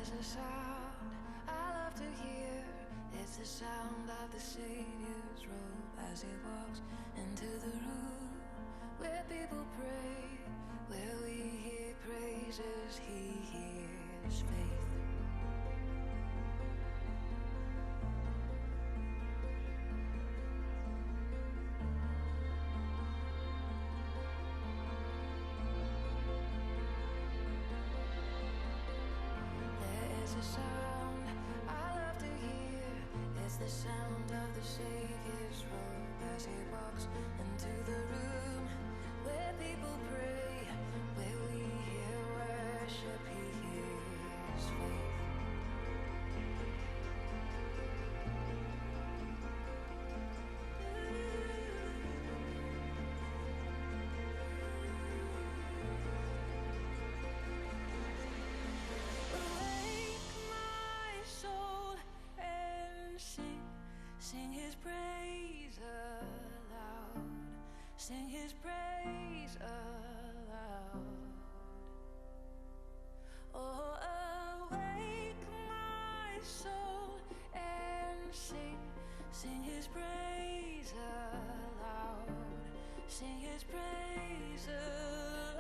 is a sound I love to hear. It's the sound of the Savior's robe as he walks into the room where people pray, where we hear praises, he hears faith. The sound of the Savior's robe as he walks into the room where people pray, where we hear worship, he hears faith. Awake, my soul, and sing his praise aloud. Sing his praise aloud. Oh, awake, my soul, and sing his praise aloud. Sing his praise aloud.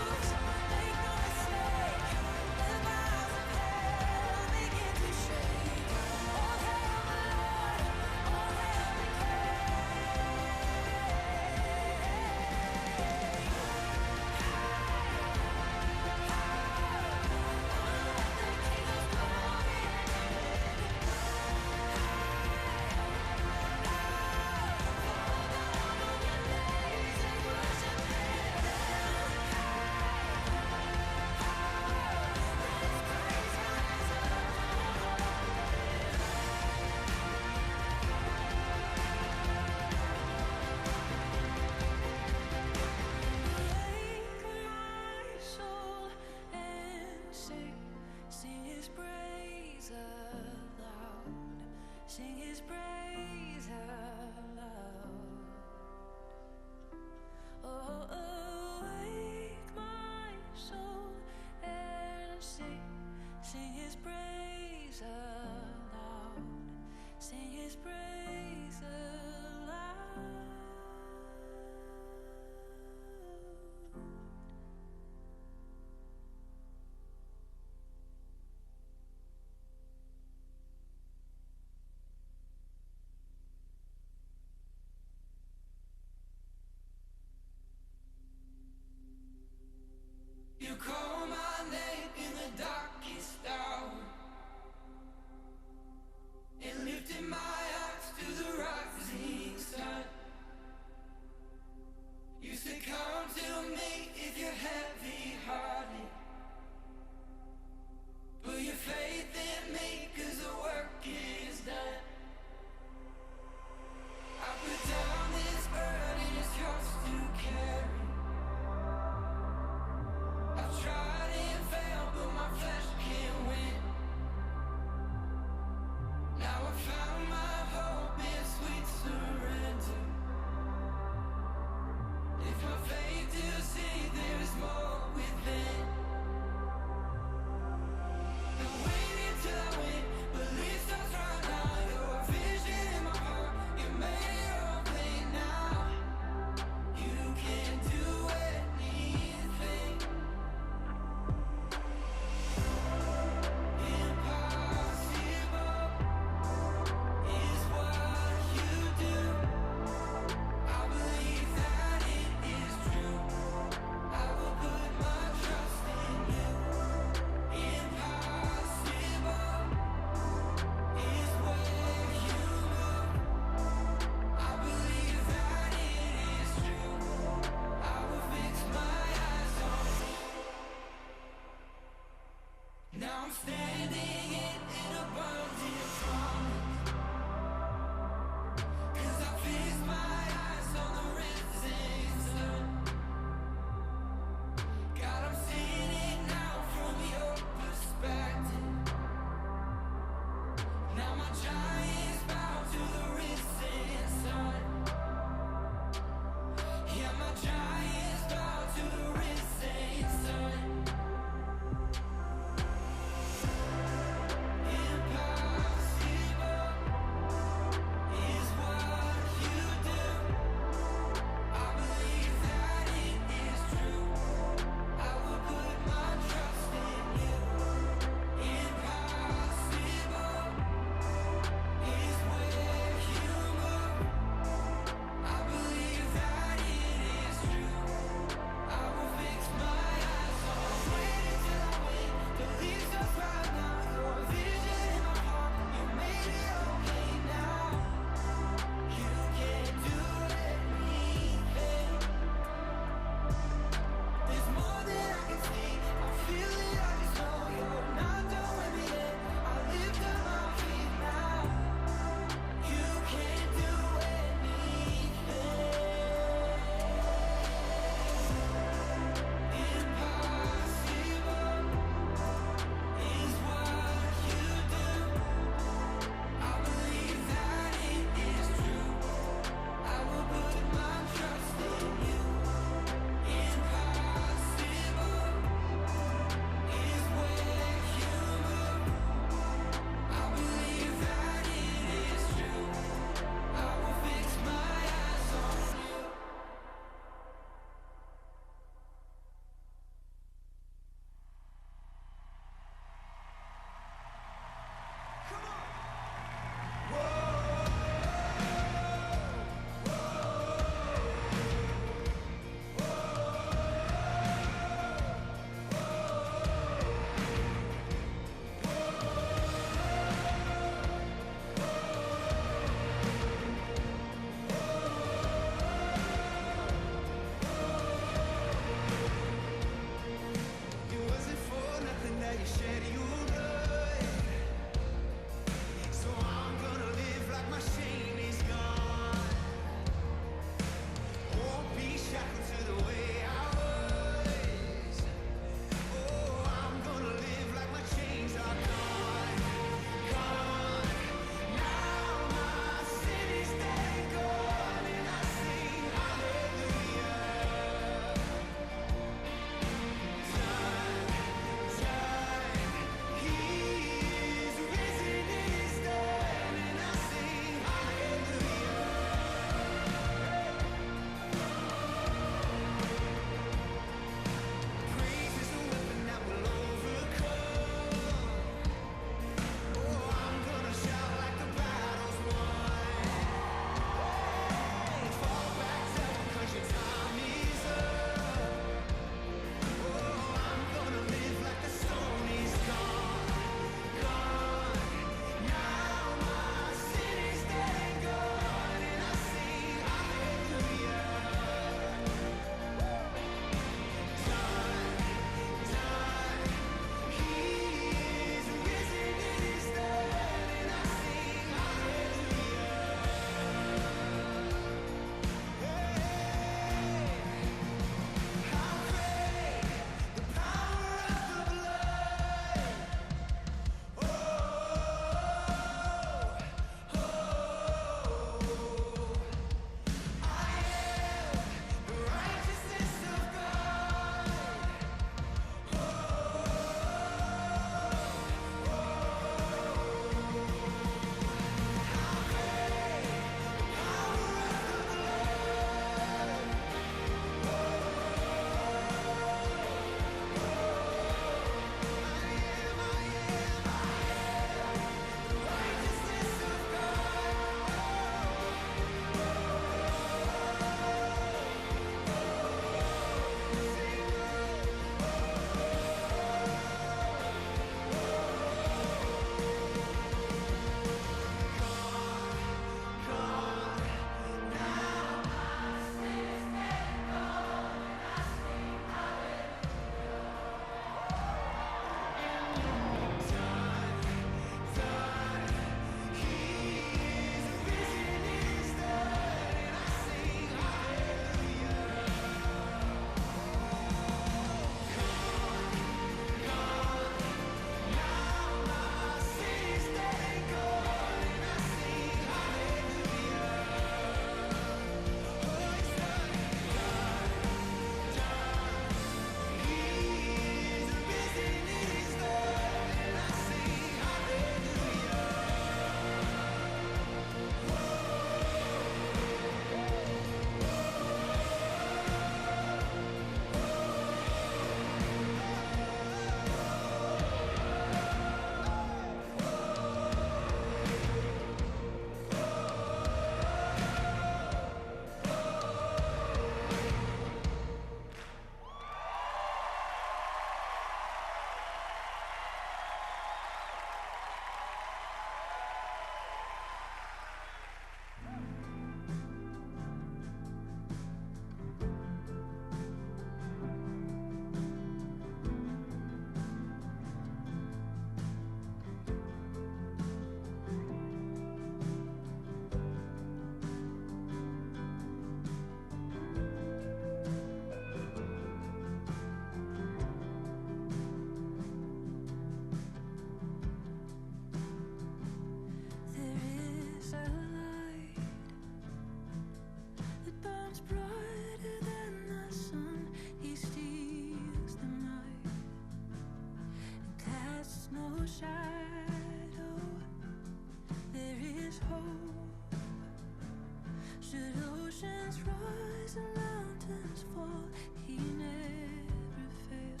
Oceans rise and mountains fall, he never fails.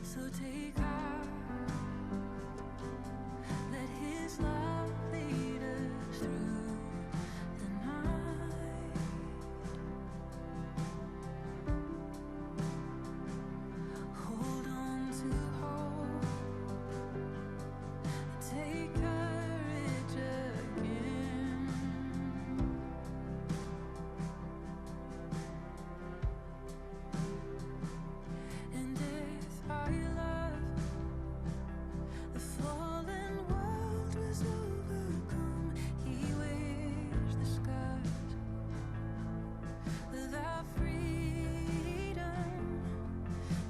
So take heart, let his love lead us through the night. Hold on to hope, take courage again. And if our love, the fallen world was overcome, he wears the scars of our freedom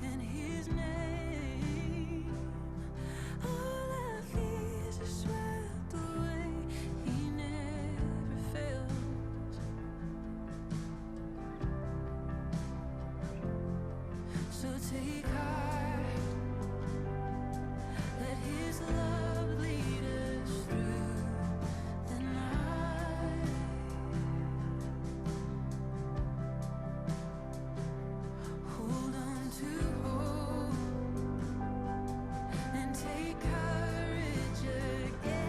and his name. All our fears are swept away, he never fails. So take heart, let his love lead us through the night. Hold on to hope and take courage again.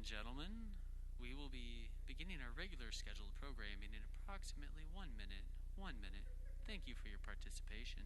and gentlemen, we will be beginning our regular scheduled programming in approximately 1 minute. 1 minute. Thank you for your participation.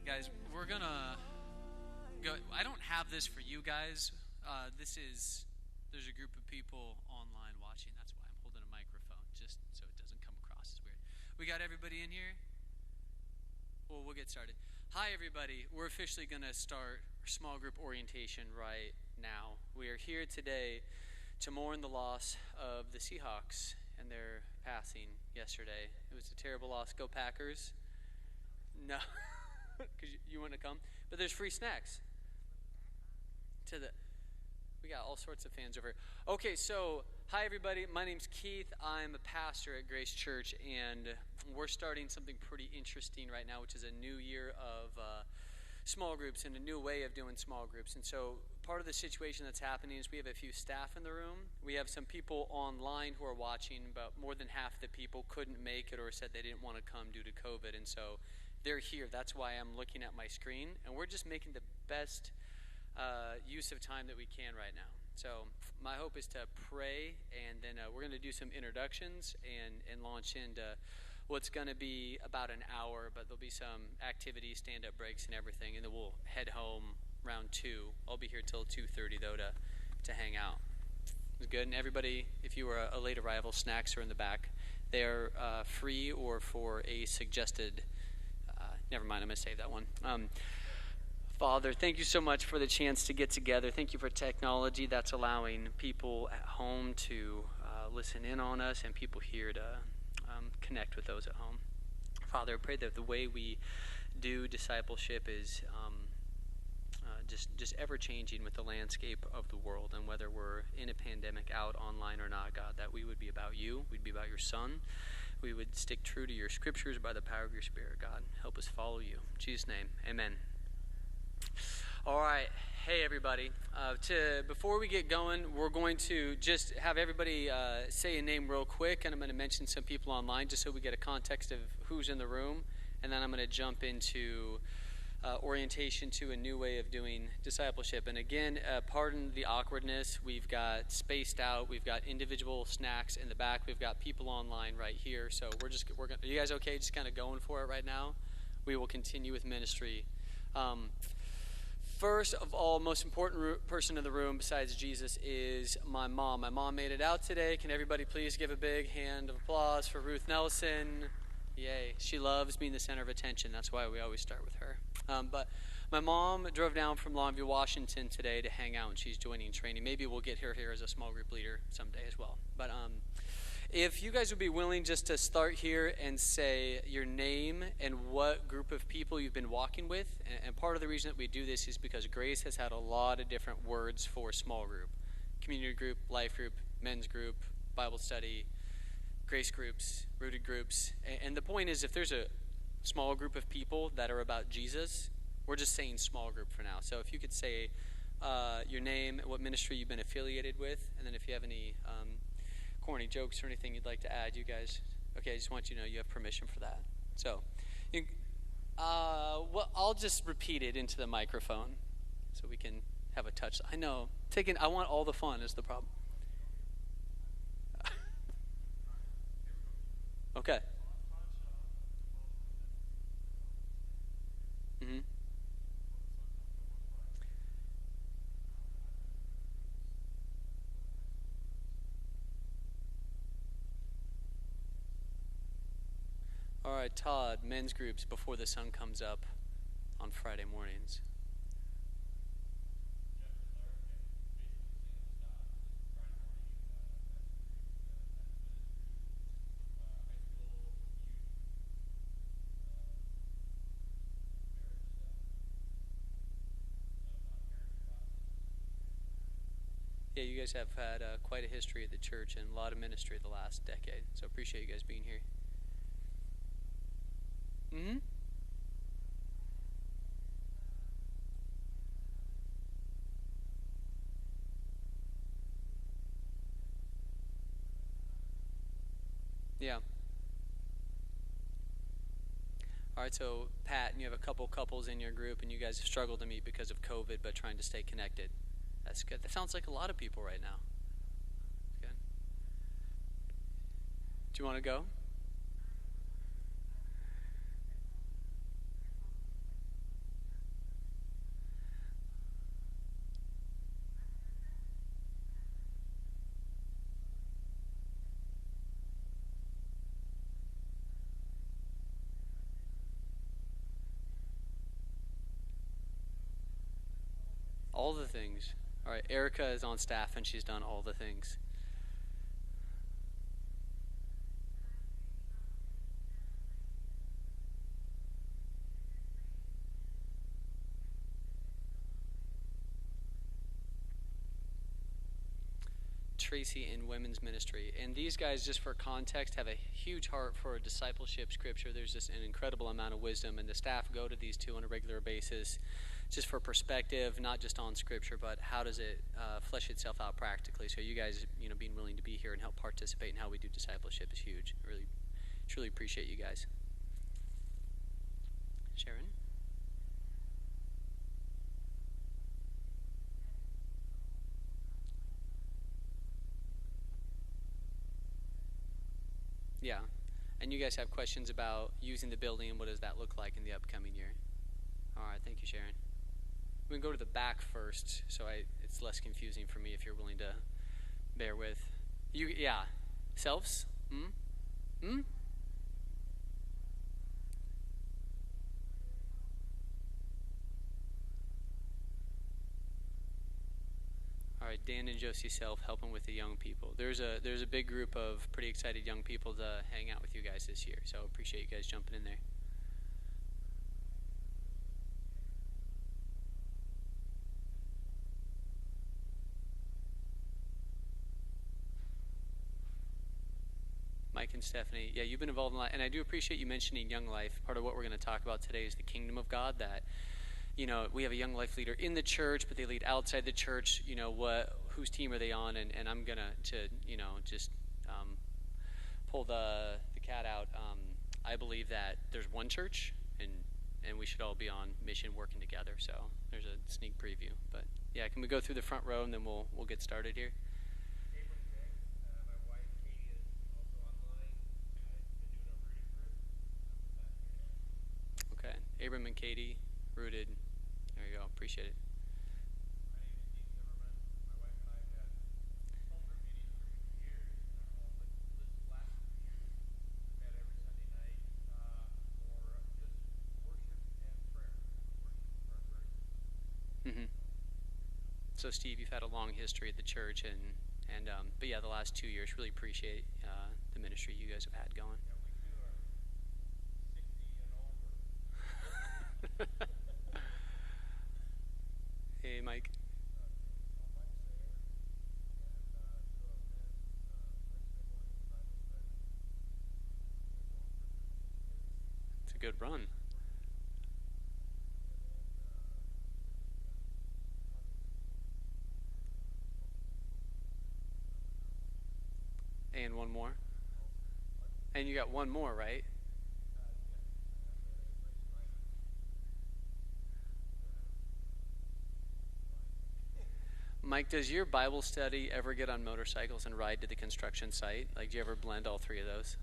Guys, we're gonna go. I don't have this for you guys. There's a group of people online watching. That's why I'm holding a microphone, just so it doesn't come across as weird. We got everybody in here? Well, we'll get started. Hi, everybody. We're officially gonna start our small group orientation right now. We are here today to mourn the loss of the Seahawks and their passing yesterday. It was a terrible loss. Go Packers. No. Because you want to come, but there's free snacks. We got all sorts of fans over here. Okay, so hi everybody. My name's Keith. I'm a pastor at Grace Church, and we're starting something pretty interesting right now, which is a new year of small groups and a new way of doing small groups. And so part of the situation that's happening is we have a few staff in the room. We have some people online who are watching, but more than half the people couldn't make it or said they didn't want to come due to COVID, and so they're here. That's why I'm looking at my screen, and we're just making the best use of time that we can right now. So my hope is to pray, and then we're going to do some introductions and launch into what's going to be about an hour, but there'll be some activities, stand-up breaks, and everything, and then we'll head home around 2. I'll be here till 2:30 though to hang out. It's good. And everybody, if you were a late arrival, snacks are in the back. They're free or for a suggested. Never mind, I'm going to save that one. Father, thank you so much for the chance to get together. Thank you for technology that's allowing people at home to listen in on us and people here to connect with those at home. Father, I pray that the way we do discipleship is just ever-changing with the landscape of the world, and whether we're in a pandemic, out online or not, God, that we would be about you, we'd be about your Son. We would stick true to your scriptures by the power of your Spirit, God. Help us follow you. In Jesus' name, amen. All right. Hey, everybody. Before we get going, we're going to just have everybody say a name real quick, and I'm going to mention some people online just so we get a context of who's in the room, and then I'm going to jump into orientation to a new way of doing discipleship. And again, pardon the awkwardness. We've got spaced out. We've got individual snacks in the back. We've got people online right here. So we're going. Are you guys okay? Just kind of going for it right now. We will continue with ministry. First of all, most important person in the room besides Jesus is my mom. My mom made it out today. Can everybody please give a big hand of applause for Ruth Nelson? Yay. She loves being the center of attention. That's why we always start with her. But my mom drove down from Longview, Washington today to hang out, and she's joining training. Maybe we'll get her here as a small group leader someday as well. But if you guys would be willing just to start here and say your name and what group of people you've been walking with. And part of the reason that we do this is because Grace has had a lot of different words for small group. Community group, life group, men's group, Bible study, grace groups, rooted groups. And the point is, if there's a small group of people that are about Jesus, we're just saying small group for now. So if you could say your name, what ministry you've been affiliated with, and then if you have any corny jokes or anything you'd like to add, you guys. Okay, I just want you to know you have permission for that. So, I'll just repeat it into the microphone so we can have a touch. I know. I want all the fun is the problem. Okay. Hmm. All right, Todd, men's groups before the sun comes up on Friday mornings. Yeah, you guys have had quite a history at the church and a lot of ministry the last decade. So appreciate you guys being here. Hmm. Yeah. All right, so Pat, you have a couple couples in your group, and you guys have struggled to meet because of COVID, but trying to stay connected. That's good. That sounds like a lot of people right now. Good. Do you want to go? All the things. All right, Erica is on staff, and she's done all the things. Tracy in women's ministry. And these guys, just for context, have a huge heart for discipleship scripture. There's just an incredible amount of wisdom, and the staff go to these two on a regular basis just for perspective, not just on scripture, but how does it flesh itself out practically. So you guys, being willing to be here and help participate in how we do discipleship is huge. Really, truly appreciate you guys. Sharon? Yeah. And you guys have questions about using the building and what does that look like in the upcoming year? All right, thank you, Sharon. We can go to the back first, so it's less confusing for me if you're willing to bear with. Yeah. Selves? Hmm? Hmm? All right, Dan and Josie Self helping with the young people. There's a big group of pretty excited young people to hang out with you guys this year, so appreciate you guys jumping in there. Mike and Stephanie, yeah, you've been involved in a lot, and I do appreciate you mentioning Young Life. Part of what we're going to talk about today is the kingdom of God. That we have a Young Life leader in the church, but they lead outside the church. Whose team are they on? And I'm gonna just pull the cat out. I believe that there's one church, and we should all be on mission working together. So there's a sneak preview. But yeah, can we go through the front row and then we'll get started here? Okay, Abram and Katie, rooted. There you go. Appreciate it. Hmm. So Steve, you've had a long history at the church, but yeah, the last 2 years, really appreciate the ministry you guys have had going. Hey, Mike. It's a good run. And one more. And you got one more, right? Mike, does your Bible study ever get on motorcycles and ride to the construction site? Like, do you ever blend all three of those?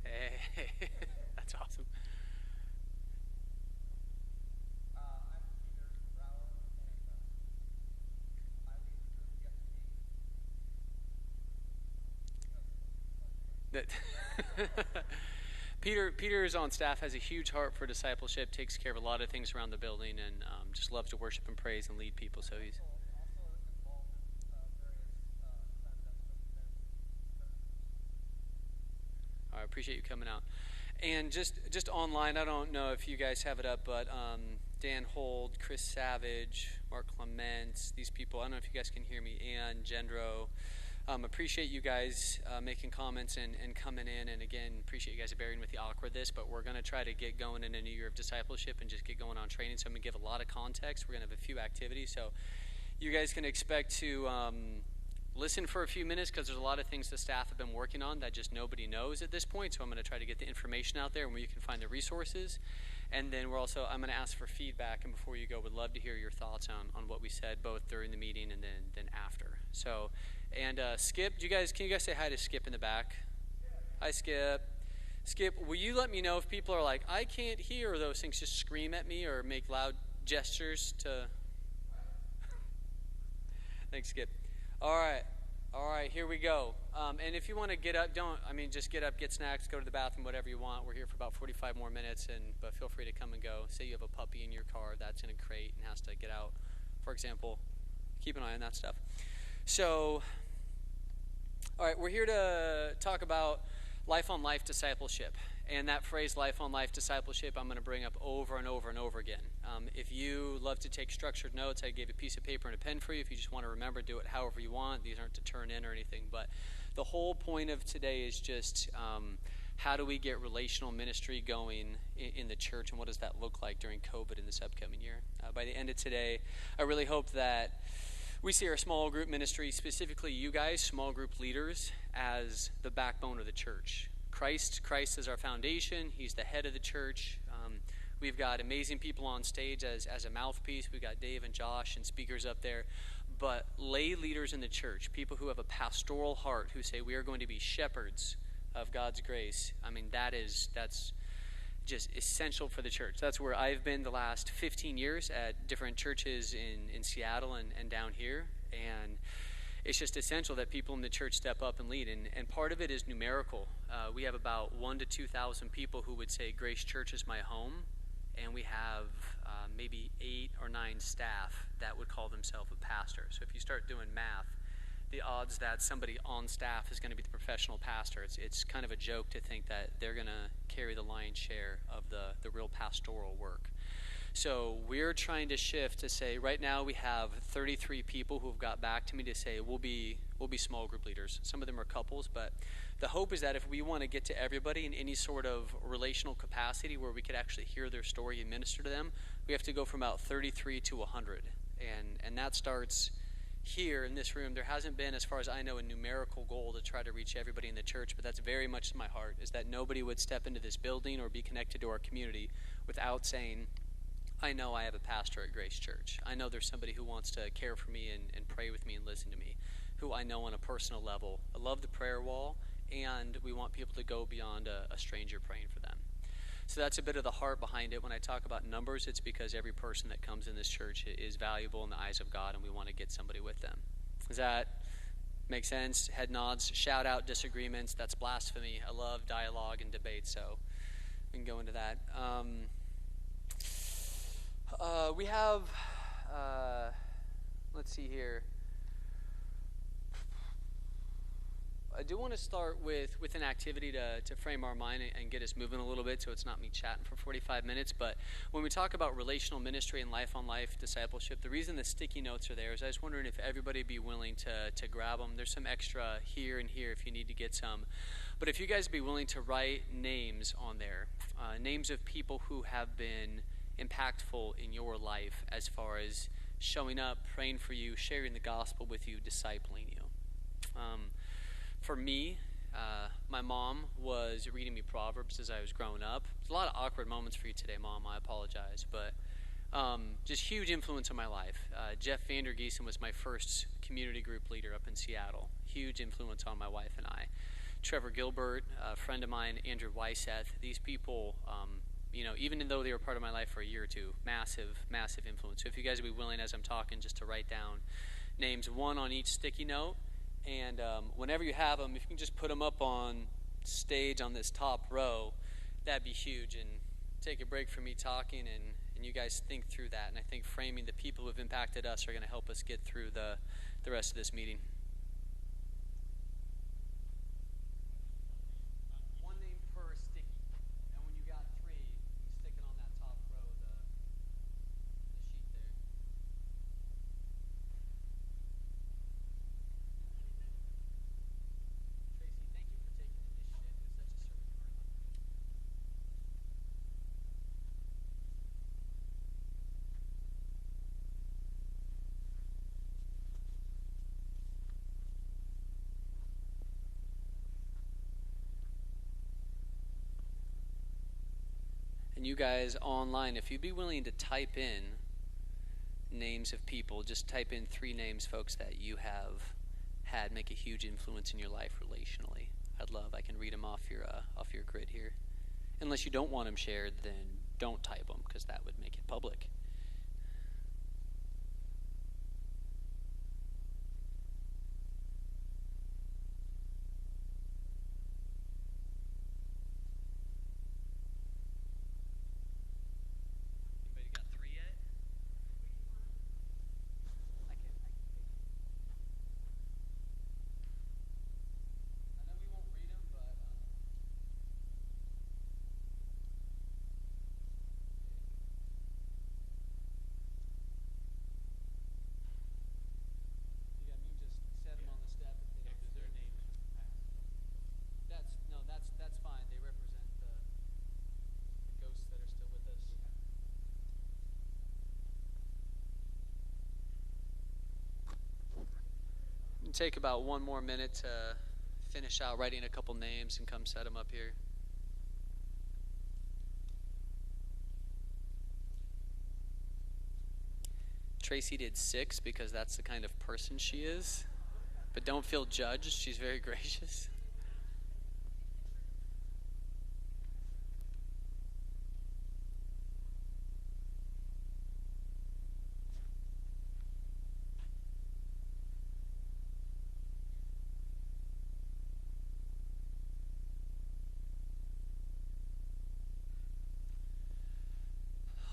Hey, that's awesome. That Peter is on staff, has a huge heart for discipleship, takes care of a lot of things around the building, and just loves to worship and praise and lead people. So he's. I appreciate you coming out. And just online, I don't know if you guys have it up, but Dan Hold, Chris Savage, Mark Clement, these people, I don't know if you guys can hear me, Ann, Gendro. Appreciate you guys making comments and coming in. And again, appreciate you guys bearing with the awkward this, but we're going to try to get going in a new year of discipleship and just get going on training. So I'm going to give a lot of context. We're going to have a few activities. So you guys can expect to listen for a few minutes because there's a lot of things the staff have been working on that just nobody knows at this point. So I'm going to try to get the information out there and where you can find the resources. And then I'm going to ask for feedback. And before you go, would love to hear your thoughts on what we said, both during the meeting and then after. So, and Skip, can you guys say hi to Skip in the back? Hi, Skip. Skip, will you let me know if people are like, I can't hear those things, just scream at me or make loud gestures to... Thanks, Skip. All right, here we go. And if you want to get up, just get up, get snacks, go to the bathroom, whatever you want. We're here for about 45 more minutes, but feel free to come and go. Say you have a puppy in your car that's in a crate and has to get out, for example. Keep an eye on that stuff. So, all right, we're here to talk about life on life discipleship. And that phrase, life on life discipleship, I'm going to bring up over and over and over again. If you love to take structured notes, I gave a piece of paper and a pen for you. If you just want to remember, do it however you want. These aren't to turn in or anything. But the whole point of today is just how do we get relational ministry going in the church, and what does that look like during COVID in this upcoming year? By the end of today, I really hope that we see our small group ministry, specifically you guys, small group leaders, as the backbone of the church. Christ is our foundation. He's the head of the church. We've got amazing people on stage as a mouthpiece. We've got Dave and Josh and speakers up there. But lay leaders in the church, people who have a pastoral heart, who say we are going to be shepherds of God's grace. That's just essential for the church. That's where I've been the last 15 years at different churches in Seattle and down here. And it's just essential that people in the church step up and lead. And part of it is numerical. We have about 1,000 to 2,000 people who would say Grace Church is my home. And we have maybe 8 or 9 staff that would call themselves a pastor. So if you start doing math, the odds that somebody on staff is going to be the professional pastor, it's kind of a joke to think that they're going to carry the lion's share of the real pastoral work. So we're trying to shift to say, right now we have 33 people who've got back to me to say we'll be small group leaders. Some of them are couples, but the hope is that if we want to get to everybody in any sort of relational capacity where we could actually hear their story and minister to them, we have to go from about 33 to 100. And that starts here in this room. There hasn't been, as far as I know, a numerical goal to try to reach everybody in the church, but that's very much my heart, is that nobody would step into this building or be connected to our community without saying, I know I have a pastor at Grace Church. I know there's somebody who wants to care for me and pray with me and listen to me, who I know on a personal level. I love the prayer wall, and we want people to go beyond a stranger praying for them. So that's a bit of the heart behind it. When I talk about numbers, it's because every person that comes in this church is valuable in the eyes of God, and we want to get somebody with them. Does that make sense? Head nods. Shout out disagreements. That's blasphemy. I love dialogue and debate, so we can go into that. We have, let's see here. I do want to start with an activity to frame our mind and get us moving a little bit, so it's not me chatting for 45 minutes. But when we talk about relational ministry and life on life discipleship, the reason the sticky notes are there is I was wondering if everybody would be willing to grab them. There's some extra here and here if you need to get some. But if you guys would be willing to write names on there, names of people who have been impactful in your life as far as showing up, praying for you, sharing the gospel with you, discipling you. For me, my mom was reading me Proverbs as I was growing up. There's a lot of awkward moments for you today, Mom. I apologize. But just huge influence on my life. Jeff Vandergeesen was my first community group leader up in Seattle. Huge influence on my wife and I. Trevor Gilbert, a friend of mine, Andrew Weisseth, these people, even though they were part of my life for a year or two, massive, massive influence. So if you guys would be willing, as I'm talking, just to write down names, one on each sticky note, and whenever you have them, if you can just put them up on stage on this top row, that'd be huge. And take a break from me talking, and you guys think through that. And I think framing the people who have impacted us are going to help us get through the rest of this meeting. One name per sticky. And when you got three, you stick it on that top row, the sheet there. Tracy, thank you for taking the initiative. It was such a servant heart. And you guys online, if you'd be willing to type in names of people, just type in 3 names, folks, that you have had make a huge influence in your life relationally. I can read them off your grid here. Unless you don't want them shared, then don't type them, because that would make it public. Anybody got 3 yet? I can take it. I know we won't read them, but yeah, I mean, just set them on the step if they don't deserve names. That's fine. They represent the ghosts that are still with us. Take about 1 more minute to finish out writing a couple names and come set them up here. Tracy did 6 because that's the kind of person she is. But don't feel judged. She's very gracious.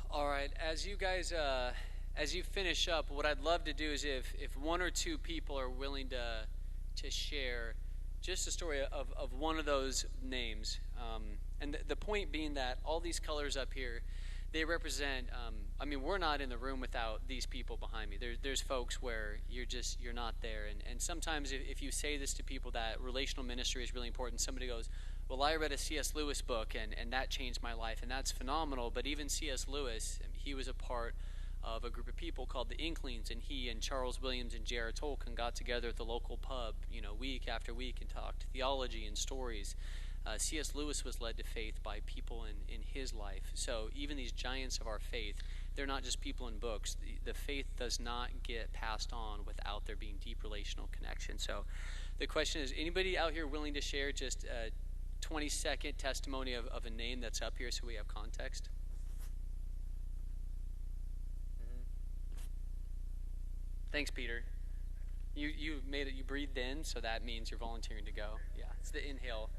All right, as you guys, as you finish up, what I'd love to do is if 1 or 2 people are willing to share just a story of one of those names. And the point being that all these colors up here, they represent, we're not in the room without these people behind me. There's folks where you're not there. And sometimes if you say this to people that relational ministry is really important, somebody goes, well, I read a C.S. Lewis book and that changed my life, and that's phenomenal. But even C.S. Lewis, he was a part of a group of people called the Inklings, and he and Charles Williams and J.R. Tolkien got together at the local pub, week after week and talked theology and stories. C.S. Lewis was led to faith by people in his life. So even these giants of our faith, they're not just people in books. The faith does not get passed on without there being deep relational connection. So the question is, anybody out here willing to share just a 20-second testimony of a name that's up here so we have context? Thanks, Peter. You made it. You breathed in, so that means you're volunteering to go. Yeah, it's the inhale.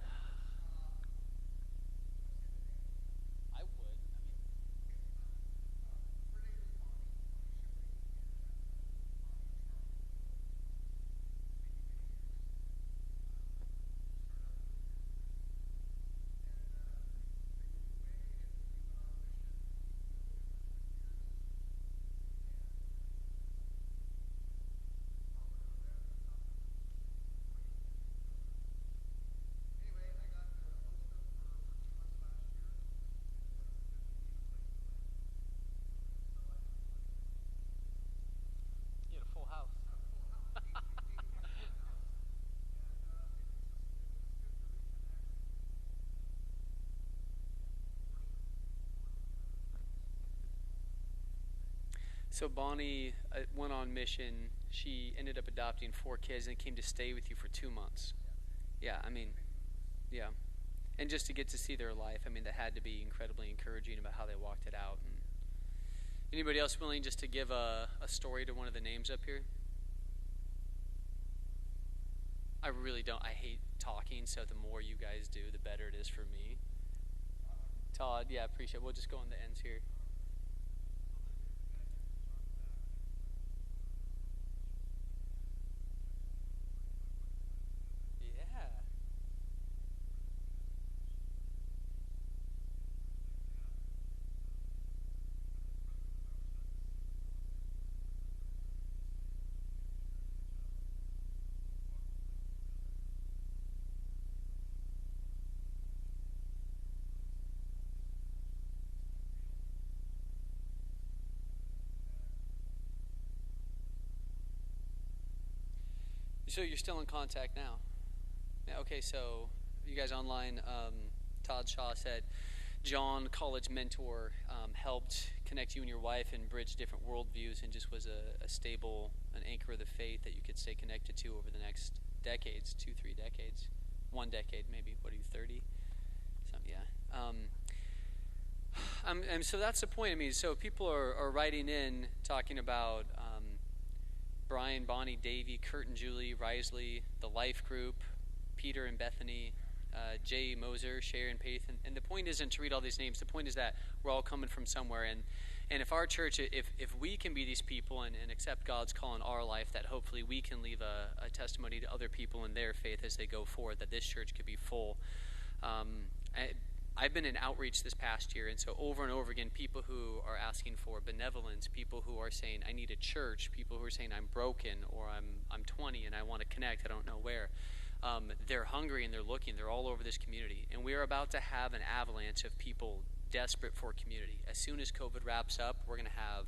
I would. So Bonnie went on mission. She ended up adopting 4 kids and came to stay with you for 2 months. Yeah, I mean, yeah. And just to get to see their life, I mean, that had to be incredibly encouraging about how they walked it out. And anybody else willing just to give a story to one of the names up here? I really don't. I hate talking, so the more you guys do, the better it is for me. Todd, yeah, appreciate it. We'll just go on the ends here. Yeah. So you're still in contact now? Yeah, okay, so you guys online, Todd Shaw said, John, college mentor, helped connect you and your wife and bridge different worldviews and just was a stable, an anchor of the faith that you could stay connected to over the next decades, 2-3 decades, 1 decade maybe. What are you, 30? So, yeah. And so that's the point. I mean, so people are writing in talking about Brian, Bonnie, Davey, Kurt and Julie, Risley, the Life Group, Peter and Bethany, Jay Moser, Sharon, Paith, and the point isn't to read all these names. The point is that we're all coming from somewhere, and if our church, if we can be these people and accept God's call in our life, that hopefully we can leave a testimony to other people in their faith as they go forward, that this church could be full. I've been in outreach this past year, and so over and over again, people who are asking for benevolence, people who are saying, I need a church, people who are saying, I'm broken, or I'm 20 and I want to connect, I don't know where. They're hungry and they're looking, they're all over this community. And we are about to have an avalanche of people desperate for community. As soon as COVID wraps up, we're going to have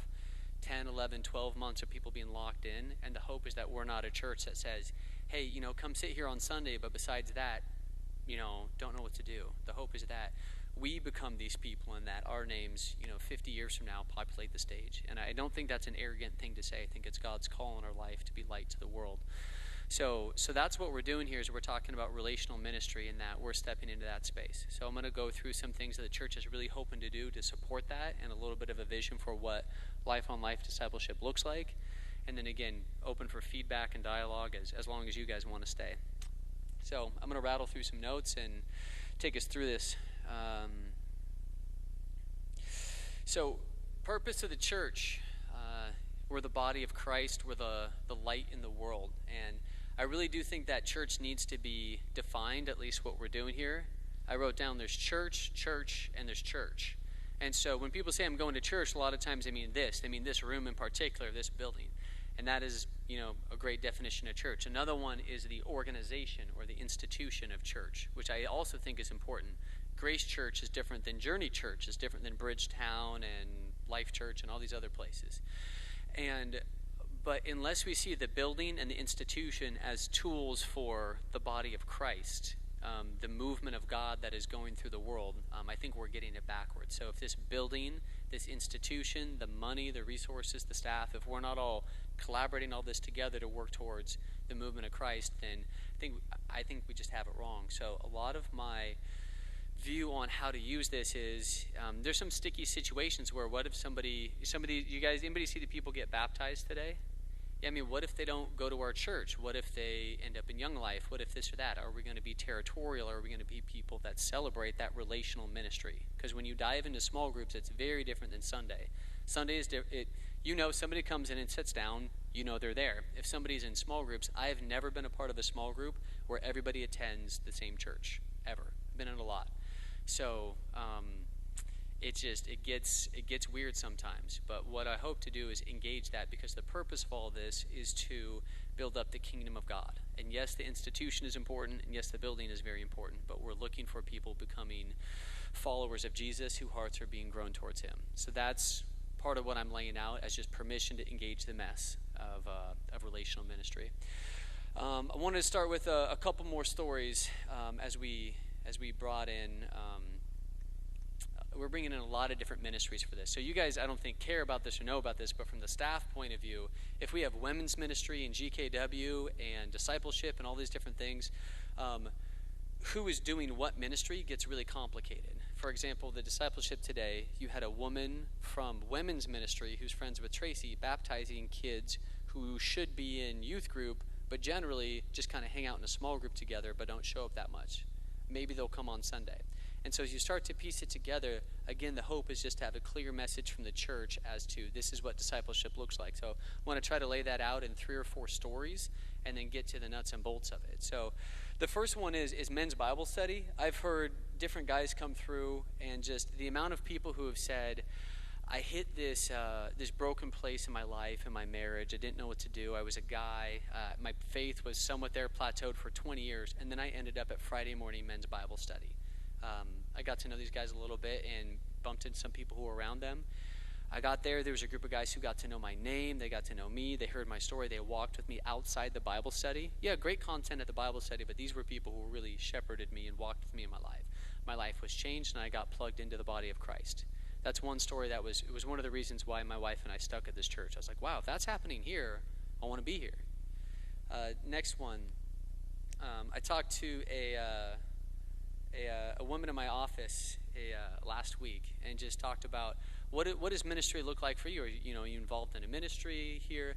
10, 11, 12 months of people being locked in, and the hope is that we're not a church that says, hey, come sit here on Sunday, but besides that, don't know what to do. The hope is that we become these people and that our names, 50 years from now populate the stage. And I don't think that's an arrogant thing to say. I think it's God's call in our life to be light to the world. So that's what we're doing here is we're talking about relational ministry and that we're stepping into that space. So I'm going to go through some things that the church is really hoping to do to support that and a little bit of a vision for what life on life discipleship looks like. And then again, open for feedback and dialogue as long as you guys want to stay. So I'm going to rattle through some notes and take us through this. So purpose of the church, we're the body of Christ, we're the light in the world. And I really do think that church needs to be defined, at least what we're doing here. I wrote down there's church, and there's church. And so when people say I'm going to church, a lot of times they mean this. They mean this room in particular, this building. And that is, a great definition of church. Another one is the organization or the institution of church, which I also think is important. Grace Church is different than Journey Church, is different than Bridgetown and Life Church and all these other places. But unless we see the building and the institution as tools for the body of Christ, the movement of God that is going through the world, I think we're getting it backwards. So if this building, this institution, the money, the resources, the staff, if we're not all collaborating all this together to work towards the movement of Christ, then I think we just have it wrong. So a lot of my view on how to use this is there's some sticky situations where what if somebody, you guys, anybody see the people get baptized today? Yeah, I mean, what if they don't go to our church? What if they end up in Young Life? What if this or that? Are we going to be territorial? Or are we going to be people that celebrate that relational ministry? Because when you dive into small groups, it's very different than Sunday. Sunday is somebody comes in and sits down, they're there. If somebody's in small groups, I have never been a part of a small group where everybody attends the same church, ever. I've been in a lot. So it gets weird sometimes. But what I hope to do is engage that, because the purpose of all this is to build up the kingdom of God. And yes, the institution is important, and yes, the building is very important, but we're looking for people becoming followers of Jesus whose hearts are being grown towards him. So that's part of what I'm laying out as just permission to engage the mess of relational ministry. I wanted to start with a couple more stories as we brought in we're bringing in a lot of different ministries for this. So you guys, I don't think, care about this or know about this, but from the staff point of view, if we have women's ministry and GKW and discipleship and all these different things, who is doing what ministry gets really complicated. For example, the discipleship today, you had a woman from women's ministry who's friends with Tracy baptizing kids who should be in youth group, but generally just kind of hang out in a small group together but don't show up that much. Maybe they'll come on Sunday. And so as you start to piece it together, again, the hope is just to have a clear message from the church as to this is what discipleship looks like. So I want to try to lay that out in 3 or 4 stories and then get to the nuts and bolts of it. So the first one is men's Bible study. I've heard different guys come through, and just the amount of people who have said, I hit this broken place in my life, in my marriage. I didn't know what to do. I was a guy. My faith was somewhat there, plateaued for 20 years, and then I ended up at Friday morning men's Bible study. I got to know these guys a little bit and bumped into some people who were around them. I got there was a group of guys who got to know my name. They got to know me. They heard my story. They walked with me outside the Bible study. Yeah, great content at the Bible study, but these were people who really shepherded me and walked with me in my life. My life was changed, and I got plugged into the body of Christ. That's one story it was one of the reasons why my wife and I stuck at this church. I was like, wow, if that's happening here, I want to be here. Next one, I talked to a woman in my office last week and just talked about what does ministry look like for you? Are you involved in a ministry here?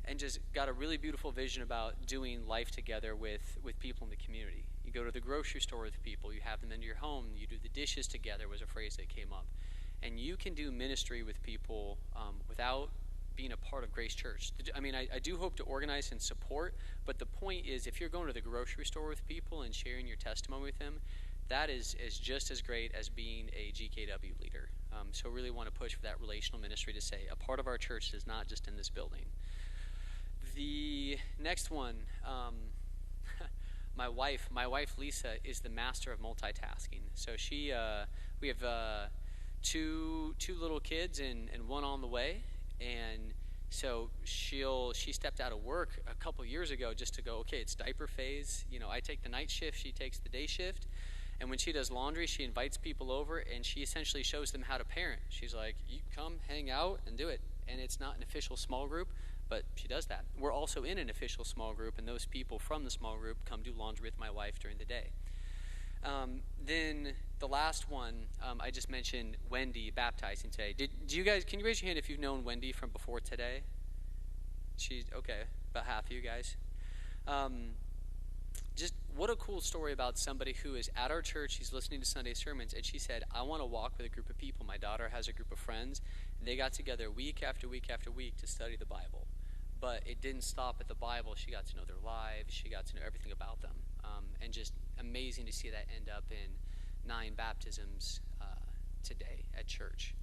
And just got a really beautiful vision about doing life together with people in the community. You go to the grocery store with people, you have them into your home, you do the dishes together was a phrase that came up. And you can do ministry with people without being a part of Grace Church. I mean, I do hope to organize and support, but the point is if you're going to the grocery store with people and sharing your testimony with them, that is just as great as being a GKW leader. So really want to push for that relational ministry to say a part of our church is not just in this building. The next one, my wife Lisa is the master of multitasking. So we have two little kids and one on the way, and so she stepped out of work a couple years ago just to go, okay, it's diaper phase. I take the night shift, she takes the day shift. And when she does laundry, she invites people over, and she essentially shows them how to parent. She's like, you come, hang out, and do it. And it's not an official small group, but she does that. We're also in an official small group, and those people from the small group come do laundry with my wife during the day. Then the last one, I just mentioned Wendy baptizing today. Do you guys, can you raise your hand if you've known Wendy from before today? She's, okay, about half of you guys. Just what a cool story about somebody who is at our church. She's listening to Sunday sermons, and she said, I want to walk with a group of people. My daughter has a group of friends, and they got together week after week after week to study the Bible. But it didn't stop at the Bible. She got to know their lives. She got to know everything about them. And just amazing to see that end up in 9 baptisms today at church.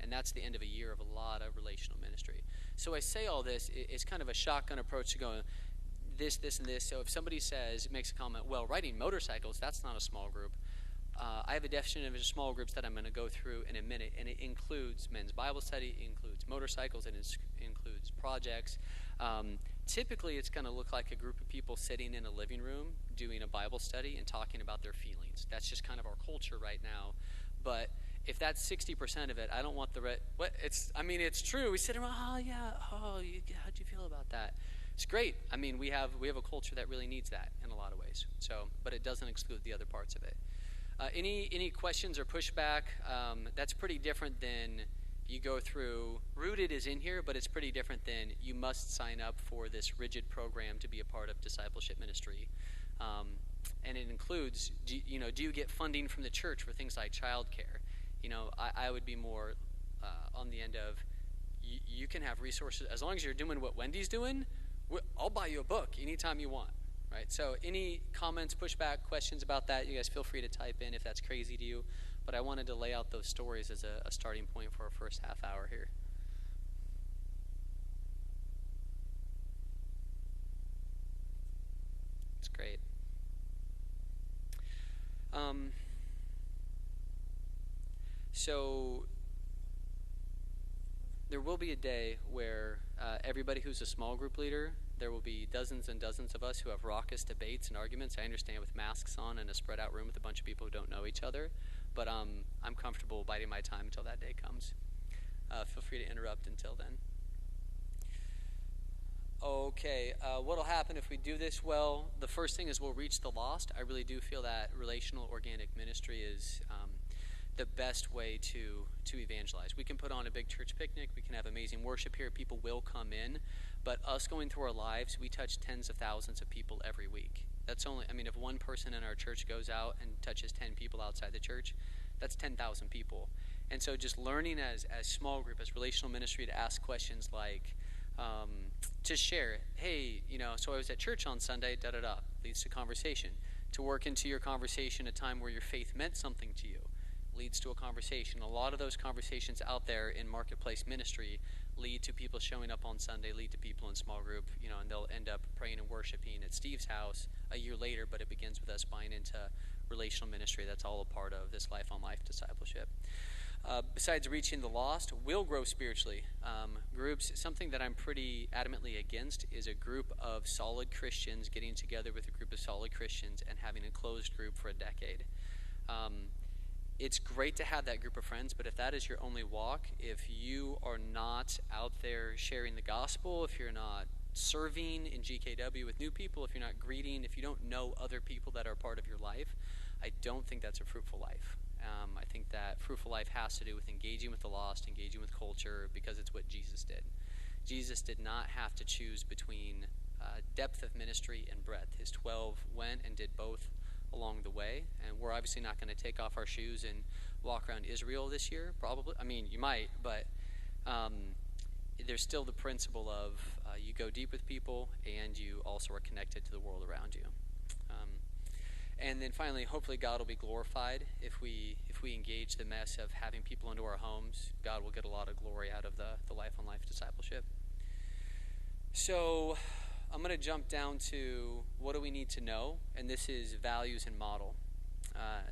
And that's the end of a year of a lot of relational ministry. So I say all this, it's kind of a shotgun approach to going, this, and this. So if somebody makes a comment, well, riding motorcycles, that's not a small group. I have a definition of small groups that I'm going to go through in a minute, and it includes men's Bible study, it includes motorcycles, it includes projects. Typically, it's going to look like a group of people sitting in a living room doing a Bible study and talking about their feelings. That's just kind of our culture right now. But if that's 60% of it, I don't want the rest. It's true. We sit around, how'd you feel about that? It's great. I mean, we have a culture that really needs that in a lot of ways. So, but it doesn't exclude the other parts of it. Any questions or pushback? That's pretty different than you go through. Rooted is in here, but it's pretty different than you must sign up for this rigid program to be a part of discipleship ministry. And it includes, do you get funding from the church for things like childcare? I would be more on the end of you can have resources as long as you're doing what Wendy's doing. I'll buy you a book anytime you want, right? So any comments, pushback, questions about that, you guys feel free to type in if that's crazy to you. But I wanted to lay out those stories as a starting point for our first half hour here. It's great. So there will be a day where everybody who's a small group leader, there will be dozens and dozens of us who have raucous debates and arguments. I understand with masks on and a spread out room with a bunch of people who don't know each other. but I'm comfortable biding my time until that day comes. Feel free to interrupt until then. Okay, what'll happen if we do this well? The first thing is we'll reach the lost. I really do feel that relational organic ministry is the best way to evangelize. We can put on a big church picnic. We can have amazing worship here. People will come in. But us going through our lives, we touch tens of thousands of people every week. That's only, I mean, if one person in our church goes out and touches 10 people outside the church, that's 10,000 people. And so just learning as small group, as relational ministry, to ask questions like, to share, hey, so I was at church on Sunday, da-da-da, leads to conversation. To work into your conversation a time where your faith meant something to you leads to a conversation. A lot of those conversations out there in marketplace ministry lead to people showing up on Sunday, lead to people in small group, and they'll end up praying and worshiping at Steve's house a year later, but it begins with us buying into relational ministry. That's all a part of this Life on Life discipleship. Besides reaching the lost, we'll grow spiritually. Groups, something that I'm pretty adamantly against is a group of solid Christians getting together with a group of solid Christians and having a closed group for a decade. It's great to have that group of friends, but if that is your only walk, if you are not out there sharing the gospel, if you're not serving in GKW with new people, if you're not greeting, if you don't know other people that are part of your life, I don't think that's a fruitful life. I think that fruitful life has to do with engaging with the lost, engaging with culture, because it's what Jesus did. Jesus did not have to choose between depth of ministry and breadth. His 12 went and did both along the way, and we're obviously not going to take off our shoes and walk around Israel this year, probably. I mean, you might, but there's still the principle of you go deep with people and you also are connected to the world around you. And then finally, hopefully God will be glorified if we engage the mess of having people into our homes. God will get a lot of glory out of the Life on Life discipleship. So I'm going to jump down to what do we need to know, and this is values and model.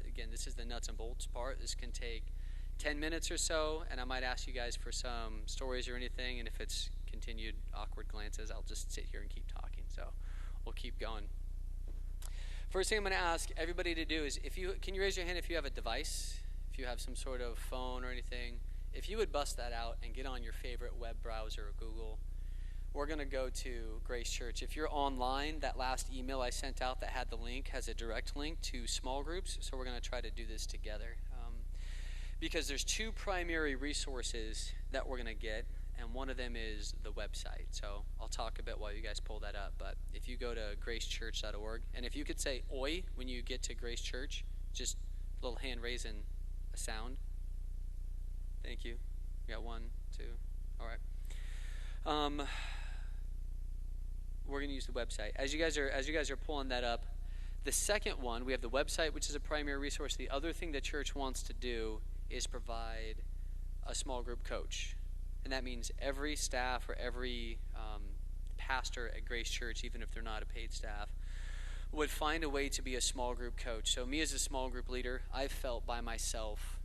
Again, this is the nuts and bolts part. This can take 10 minutes or so, and I might ask you guys for some stories or anything, and if it's continued awkward glances, I'll just sit here and keep talking. So we'll keep going. First thing I'm going to ask everybody to do is, can you raise your hand if you have a device, if you have some sort of phone or anything? If you would bust that out and get on your favorite web browser or Google, we're going to go to Grace Church. If you're online, that last email I sent out that had the link has a direct link to small groups, so we're going to try to do this together. Because there's two primary resources that we're going to get, and one of them is the website. So I'll talk a bit while you guys pull that up, but if you go to gracechurch.org, and if you could say "oi" when you get to Grace Church, just a little hand raising a sound. Thank you. We got 1, 2. All right. We're going to use the website. As you guys are pulling that up, the second one, we have the website, which is a primary resource. The other thing the church wants to do is provide a small group coach. And that means every staff or every pastor at Grace Church, even if they're not a paid staff, would find a way to be a small group coach. So me as a small group leader, I've felt by myself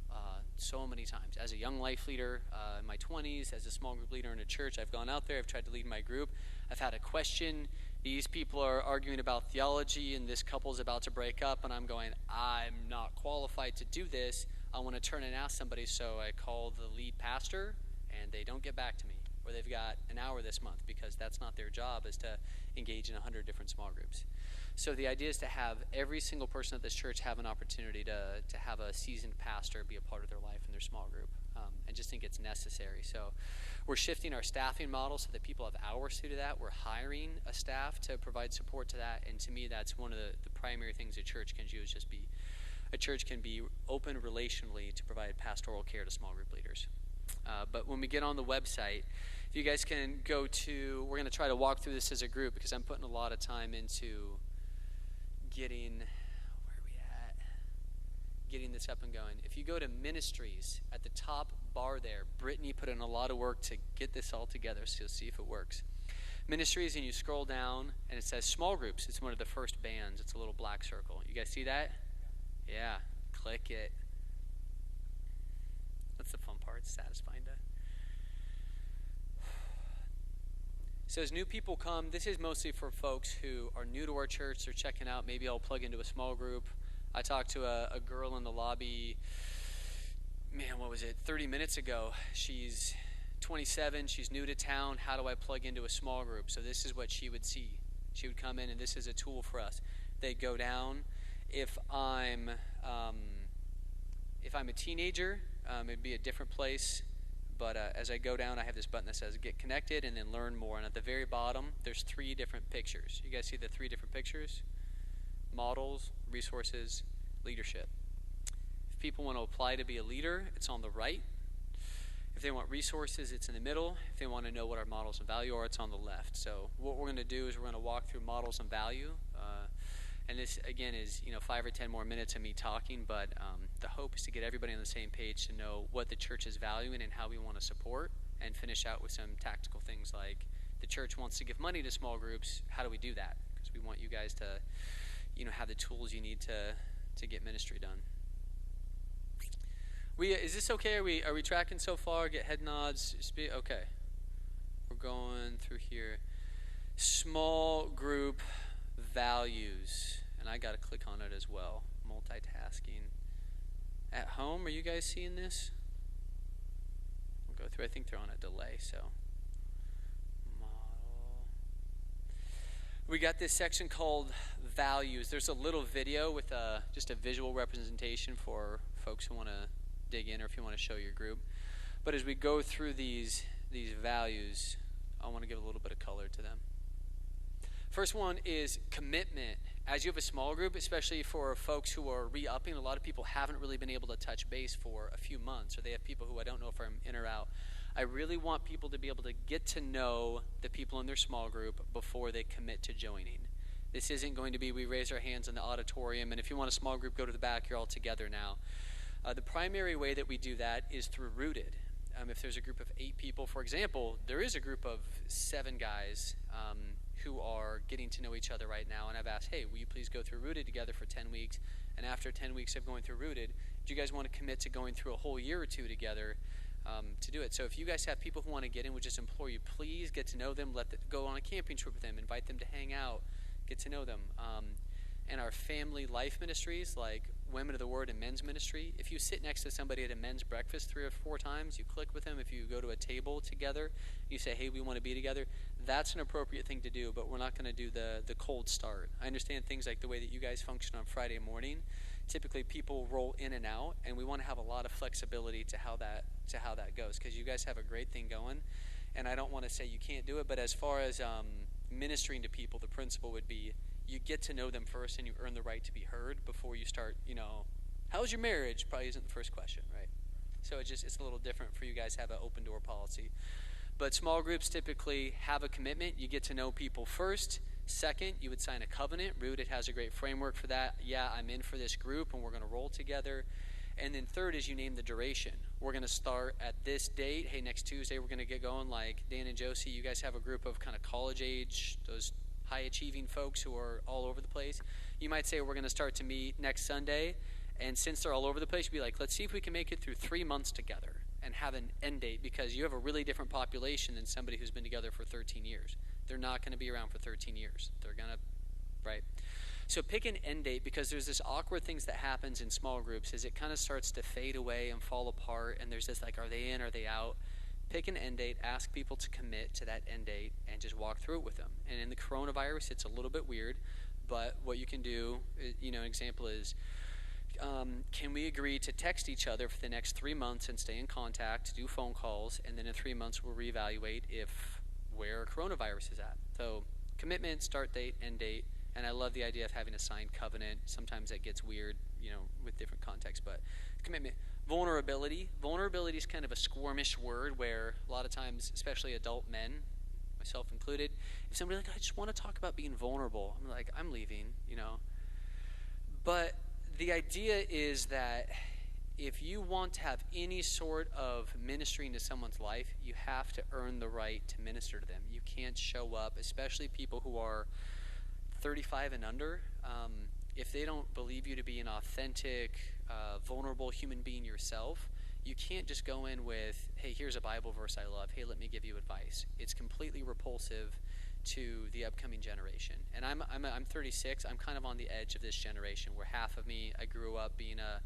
so many times. As a young life leader in my 20s, as a small group leader in a church, I've gone out there, I've tried to lead my group. I've had a question. These people are arguing about theology, and this couple's about to break up, and I'm going, I'm not qualified to do this. I want to turn and ask somebody, so I call the lead pastor, and they don't get back to me. Or they've got an hour this month, because that's not their job, is to engage in 100 different small groups. So the idea is to have every single person at this church have an opportunity to have a seasoned pastor be a part of their life in their small group. I just think it's necessary. So we're shifting our staffing model so that people have hours to do that. We're hiring a staff to provide support to that. And to me, that's one of the primary things a church can do, is just be, a church can be open relationally to provide pastoral care to small group leaders. But when we get on the website, if you guys can go to, we're going to try to walk through this as a group, because I'm putting a lot of time into getting this up and going. If you go to ministries at the top bar there, Brittany put in a lot of work to get this all together, so you'll see if it works. Ministries, and you scroll down and it says small groups. It's one of the first bands. It's a little black circle. You guys see that? Yeah, click it. That's the fun part. It's satisfying to. So as new people come, this is mostly for folks who are new to our church. They're checking out. Maybe I'll plug into a small group. I talked to a girl in the lobby, man, what was it, 30 minutes ago. She's 27, she's new to town. How do I plug into a small group? So this is what she would see. She would come in, and this is a tool for us. They'd go down. If I'm a teenager, it'd be a different place. But as I go down, I have this button that says Get Connected and then Learn More. And at the very bottom, there's 3 different pictures. You guys see the 3 different pictures? Models, resources, leadership. If people want to apply to be a leader, it's on the right. If they want resources, it's in the middle. If they want to know what our models and value are, it's on the left. So what we're going to do is we're going to walk through models and value. And this, again, is 5 or 10 more minutes of me talking, but the hope is to get everybody on the same page to know what the church is valuing and how we want to support, and finish out with some tactical things like the church wants to give money to small groups. How do we do that? Because we want you guys to have the tools you need to get ministry done. Is this okay? Are we tracking so far? Get head nods. Okay. We're going through here. Small group values, and I got to click on it as well. Multitasking. At home, are you guys seeing this? We'll go through. I think they're on a delay, so. Model. We got this section called values. There's a little video with just a visual representation for folks who want to dig in, or if you want to show your group. But as we go through these values, I want to give a little bit of color to them. First one is commitment. As you have a small group, especially for folks who are re-upping, a lot of people haven't really been able to touch base for a few months, or they have people who I don't know if I'm in or out. I really want people to be able to get to know the people in their small group before they commit to joining. This isn't going to be we raise our hands in the auditorium, and if you want a small group, go to the back, you're all together now. The primary way that we do that is through Rooted. If there's a group of 8 people, for example, there is a group of 7 guys who are getting to know each other right now, and I've asked, hey, will you please go through Rooted together for 10 weeks? And after 10 weeks of going through Rooted, do you guys want to commit to going through a whole year or 2 together to do it? So if you guys have people who want to get in, we just implore you, please get to know them, go on a camping trip with them, invite them to hang out, get to know them. And our family life ministries, like Women of the Word and Men's Ministry, if you sit next to somebody at a men's breakfast 3 or 4 times, you click with them. If you go to a table together, you say, hey, we want to be together, that's an appropriate thing to do, but we're not going to do the cold start. I understand things like the way that you guys function on Friday morning. Typically, people roll in and out, and we want to have a lot of flexibility to how that goes, because you guys have a great thing going, and I don't want to say you can't do it, but as far as ministering to people, the principle would be you get to know them first, and you earn the right to be heard before you start, how's your marriage? Probably isn't the first question, right? So it's a little different for you guys to have an open door policy. But small groups typically have a commitment. You get to know people first. Second, you would sign a covenant. Rooted has a great framework for that. Yeah, I'm in for this group, and we're going to roll together. And then third is you name the duration. We're going to start at this date. Hey, next Tuesday we're going to get going. Like Dan and Josie, you guys have a group of kind of college age, those high-achieving folks who are all over the place. You might say we're going to start to meet next Sunday, and since they're all over the place, you'd be like, let's see if we can make it through 3 months together and have an end date, because you have a really different population than somebody who's been together for 13 years. They're not going to be around for 13 years. They're going to, right? So pick an end date, because there's this awkward things that happens in small groups is it kind of starts to fade away and fall apart, and there's this like, are they in, are they out? Pick an end date, ask people to commit to that end date, and just walk through it with them. And in the coronavirus, it's a little bit weird, but what you can do, an example is, can we agree to text each other for the next 3 months and stay in contact, do phone calls, and then in 3 months we'll reevaluate where coronavirus is at. So commitment, start date, end date, and I love the idea of having a signed covenant. Sometimes that gets weird, with different contexts, but commitment. Vulnerability. Vulnerability is kind of a squirmish word where a lot of times, especially adult men, myself included, if somebody's like, I just want to talk about being vulnerable, I'm like, I'm leaving, But the idea is that if you want to have any sort of ministry into someone's life, you have to earn the right to minister to them. You can't show up, especially people who are 35 and under, if they don't believe you to be an authentic, vulnerable human being yourself, you can't just go in with, hey, here's a Bible verse I love. Hey, let me give you advice. It's completely repulsive to the upcoming generation. And I'm 36. I'm kind of on the edge of this generation, where half of me, I grew up being a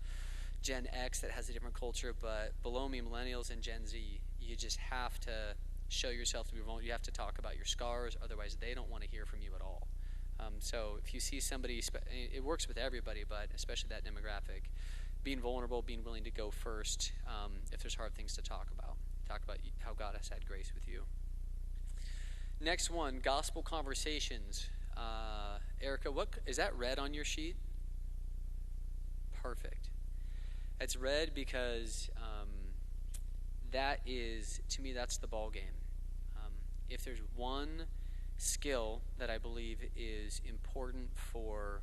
Gen X that has a different culture, but below me, millennials and Gen Z, you just have to show yourself to be vulnerable. You have to talk about your scars, otherwise they don't want to hear from you at all. So if you see somebody, it works with everybody, but especially that demographic, being vulnerable, being willing to go first, if there's hard things to talk about how God has had grace with you. Next one, gospel conversations. Erica, what is that red on your sheet? Perfect. It's red because that is, to me, that's the ball game. If there's one skill that I believe is important for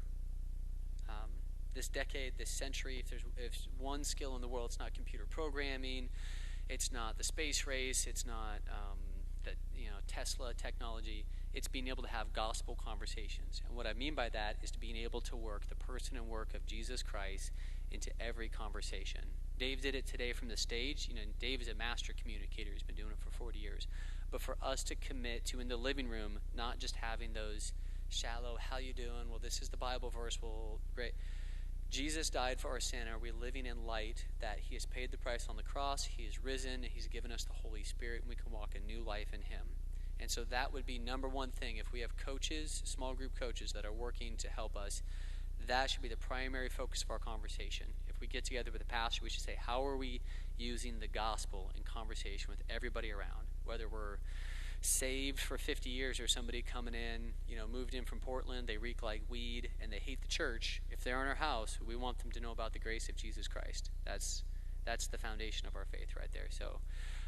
this decade, this century, if one skill in the world, it's not computer programming, it's not the space race, it's not Tesla technology, it's being able to have gospel conversations. And what I mean by that is to being able to work the person and work of Jesus Christ into every conversation. Dave did it today from the stage. Dave is a master communicator. He's been doing it for 40 years. But for us to commit to, in the living room, not just having those shallow, how you doing? Well, this is the Bible verse. Well, great. Jesus died for our sin. Are we living in light that he has paid the price on the cross? He is risen. He's given us the Holy Spirit, and we can walk a new life in him. And so that would be number one thing. If we have coaches, small group coaches that are working to help us, that should be the primary focus of our conversation. If we get together with a pastor, we should say, how are we using the gospel in conversation with everybody around? Whether we're saved for 50 years or somebody coming in, moved in from Portland, they reek like weed, and they hate the church. If they're in our house, we want them to know about the grace of Jesus Christ. That's the foundation of our faith right there. So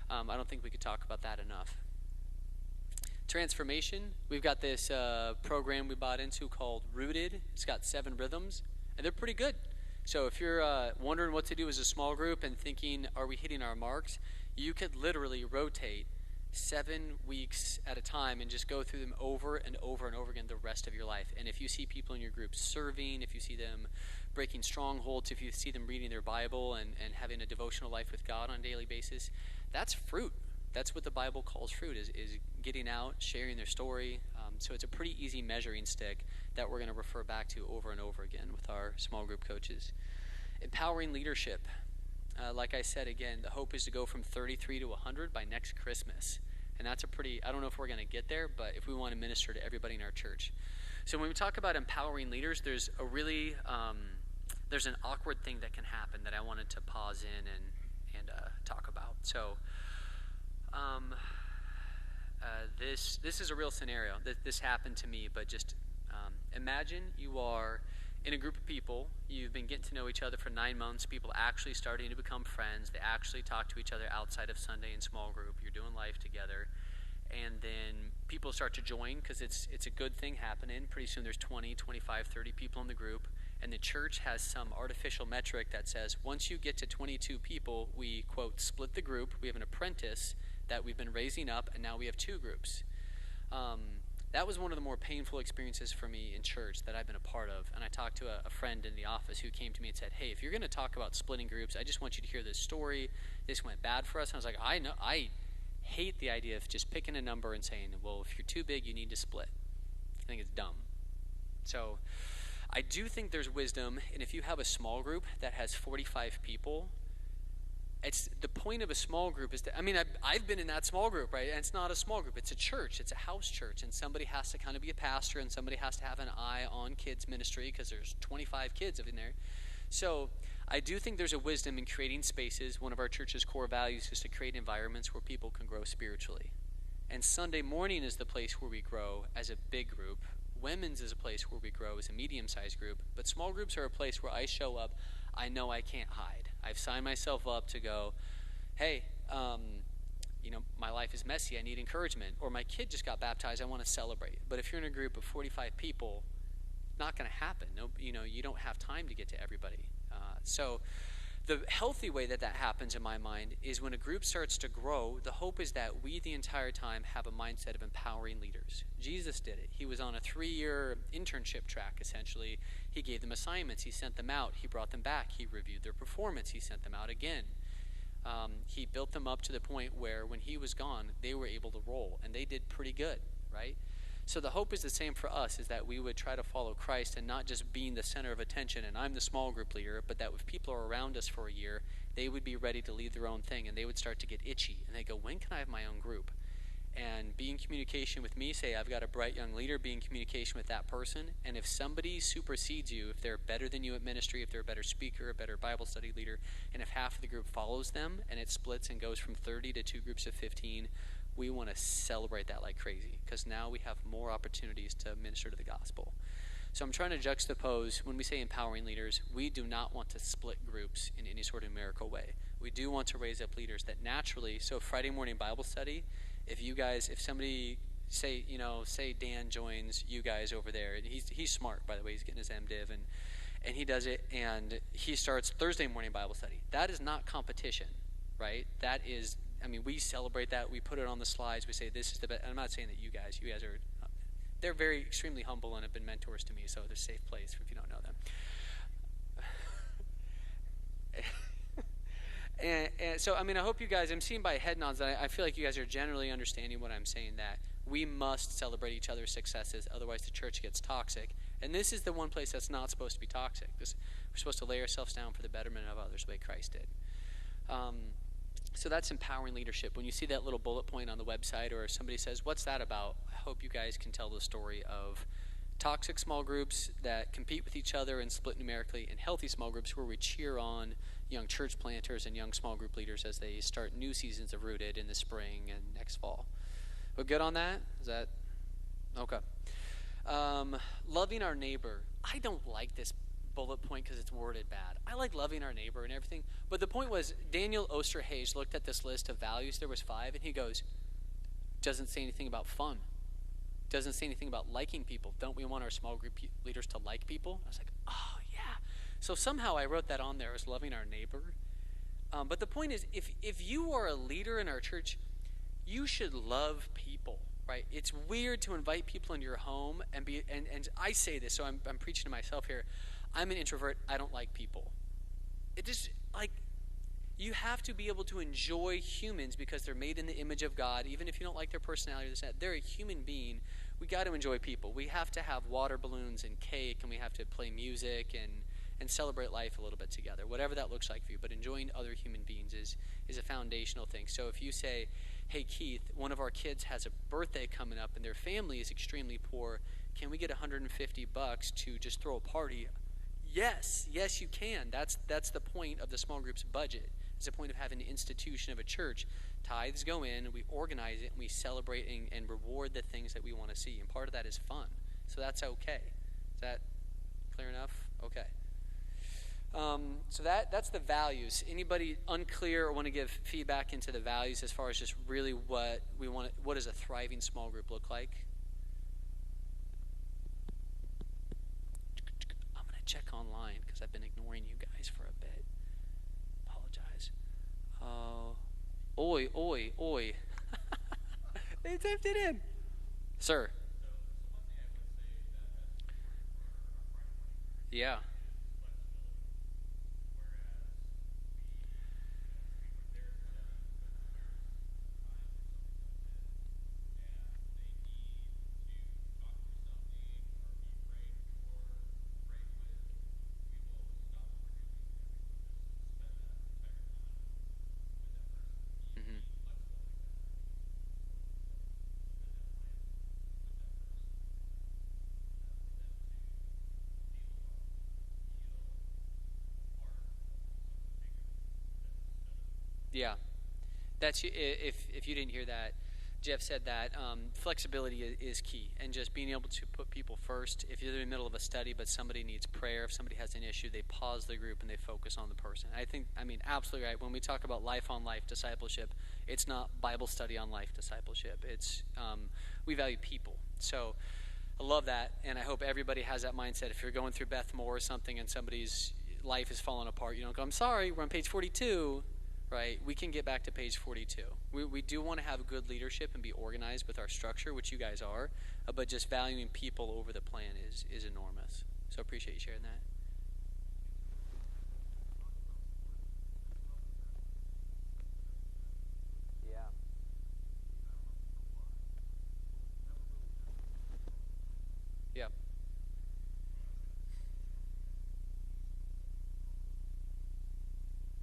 I don't think we could talk about that enough. Transformation, we've got this program we bought into called Rooted. It's got 7 rhythms, and they're pretty good. So if you're wondering what to do as a small group and thinking, are we hitting our marks, you could literally rotate 7 weeks at a time and just go through them over and over and over again the rest of your life. And if you see people in your group serving, if you see them breaking strongholds, if you see them reading their Bible and having a devotional life with God on a daily basis, that's fruit. That's what the Bible calls fruit, is getting out, sharing their story. So it's a pretty easy measuring stick that we're going to refer back to over and over again with our small group coaches. Empowering leadership. Like I said, again, the hope is to go from 33 to 100 by next Christmas. And that's I don't know if we're going to get there, but if we want to minister to everybody in our church. So when we talk about empowering leaders, there's there's an awkward thing that can happen that I wanted to pause in and talk about. So this is a real scenario. This happened to me, but just imagine you are in a group of people. You've been getting to know each other for 9 months. People actually starting to become friends. They actually talk to each other outside of Sunday in small group. You're doing life together. And then people start to join because it's a good thing happening. Pretty soon there's 20, 25, 30 people in the group. And the church has some artificial metric that says once you get to 22 people, we, quote, split the group. We have an apprentice that we've been raising up, and now we have 2 groups. That was one of the more painful experiences for me in church that I've been a part of. And I talked to a friend in the office who came to me and said, hey, if you're going to talk about splitting groups, I just want you to hear this story. This went bad for us. And I was like, I know, I hate the idea of just picking a number and saying, well, if you're too big, you need to split. I think it's dumb. So I do think there's wisdom, and if you have a small group that has 45 people, it's the point of a small group is that, I've been in that small group, right? And it's not a small group, it's a church, it's a house church, and somebody has to kind of be a pastor, and somebody has to have an eye on kids ministry because there's 25 kids in there. So I do think there's a wisdom in creating spaces. One of our church's core values is to create environments where people can grow spiritually. And Sunday morning is the place where we grow as a big group. Women's is a place where we grow as a medium-sized group. But small groups are a place where I show up. I know I can't hide. I've signed myself up to go, hey, my life is messy. I need encouragement. Or my kid just got baptized. I want to celebrate. But if you're in a group of 45 people, it's not going to happen. No, you don't have time to get to everybody. So the healthy way that happens in my mind is when a group starts to grow, the hope is that we the entire time have a mindset of empowering leaders. Jesus did it. He was on a 3-year internship track, essentially. He gave them assignments. He sent them out. He brought them back. He reviewed their performance. He sent them out again. He built them up to the point where when he was gone, they were able to roll, and they did pretty good, right? So the hope is the same for us, is that we would try to follow Christ and not just being the center of attention and I'm the small group leader, but that if people are around us for a year, they would be ready to lead their own thing and they would start to get itchy and they go, when can I have my own group? And be in communication with me, say I've got a bright young leader, be in communication with that person. And if somebody supersedes you, if they're better than you at ministry, if they're a better speaker, a better Bible study leader, and if half of the group follows them and it splits and goes from 30 to 2 groups of 15, we want to celebrate that like crazy because now we have more opportunities to minister to the gospel. So I'm trying to juxtapose, when we say empowering leaders, we do not want to split groups in any sort of numerical way. We do want to raise up leaders that naturally, so Friday morning Bible study, if somebody, say Dan joins you guys over there, and he's smart, by the way, he's getting his MDiv, and he does it, and he starts Thursday morning Bible study. That is not competition, right? That is, we celebrate that, we put it on the slides, we say this is the best. I'm not saying that you guys are, they're very extremely humble and have been mentors to me, so they're a safe place if you don't know them. And so, I hope you guys, I'm seeing by head nods that I feel like you guys are generally understanding what I'm saying, that we must celebrate each other's successes, otherwise the church gets toxic. And this is the one place that's not supposed to be toxic. We're supposed to lay ourselves down for the betterment of others the way Christ did. So that's empowering leadership. When you see that little bullet point on the website or somebody says, what's that about? I hope you guys can tell the story of toxic small groups that compete with each other and split numerically, and healthy small groups where we cheer on young church planters and young small group leaders as they start new seasons of Rooted in the spring and next fall. We're good on that? Is that okay? Loving our neighbor. I don't like this bullet point because it's worded bad. I like loving our neighbor and everything, but the point was Daniel Osterhage looked at this list of values. There was 5, and he goes, doesn't say anything about fun. Doesn't say anything about liking people. Don't we want our small group leaders to like people? I was like, oh yeah. So somehow I wrote that on there as loving our neighbor. But the point is, if you are a leader in our church, you should love people, right? It's weird to invite people into your home and I say this, so I'm preaching to myself here. I'm an introvert. I don't like people. It just, you have to be able to enjoy humans because they're made in the image of God. Even if you don't like their personality or this, that, they're a human being. We got to enjoy people. We have to have water balloons and cake, and we have to play music and celebrate life a little bit together, whatever that looks like for you. But enjoying other human beings is a foundational thing. So if you say, hey, Keith, one of our kids has a birthday coming up and their family is extremely poor, can we get $150 to just throw a party? Yes, you can. That's the point of the small group's budget. It's the point of having an institution of a church. Tithes go in, and we organize it, and we celebrate and reward the things that we want to see. And part of that is fun. So that's okay. Is that clear enough? Okay. So that's the values. Anybody unclear or want to give feedback into the values as far as just really what we want? What does a thriving small group look like? I'm going to check online because I've been ignoring you guys for a bit. Apologize. Oi. They typed it in. Sir. Yeah. Yeah, that's if you didn't hear that, Jeff said that flexibility is key, and just being able to put people first. If you're in the middle of a study but somebody needs prayer, if somebody has an issue, they pause the group and they focus on the person. Absolutely right. When we talk about life on life discipleship, it's not Bible study on life discipleship. It's we value people. So I love that, and I hope everybody has that mindset. If you're going through Beth Moore or something and somebody's life is falling apart, you don't go, I'm sorry, we're on page 42. Right, we can get back to page 42. We do want to have good leadership and be organized with our structure, which you guys are, but just valuing people over the plan is enormous. So appreciate you sharing that. Yeah. Yeah.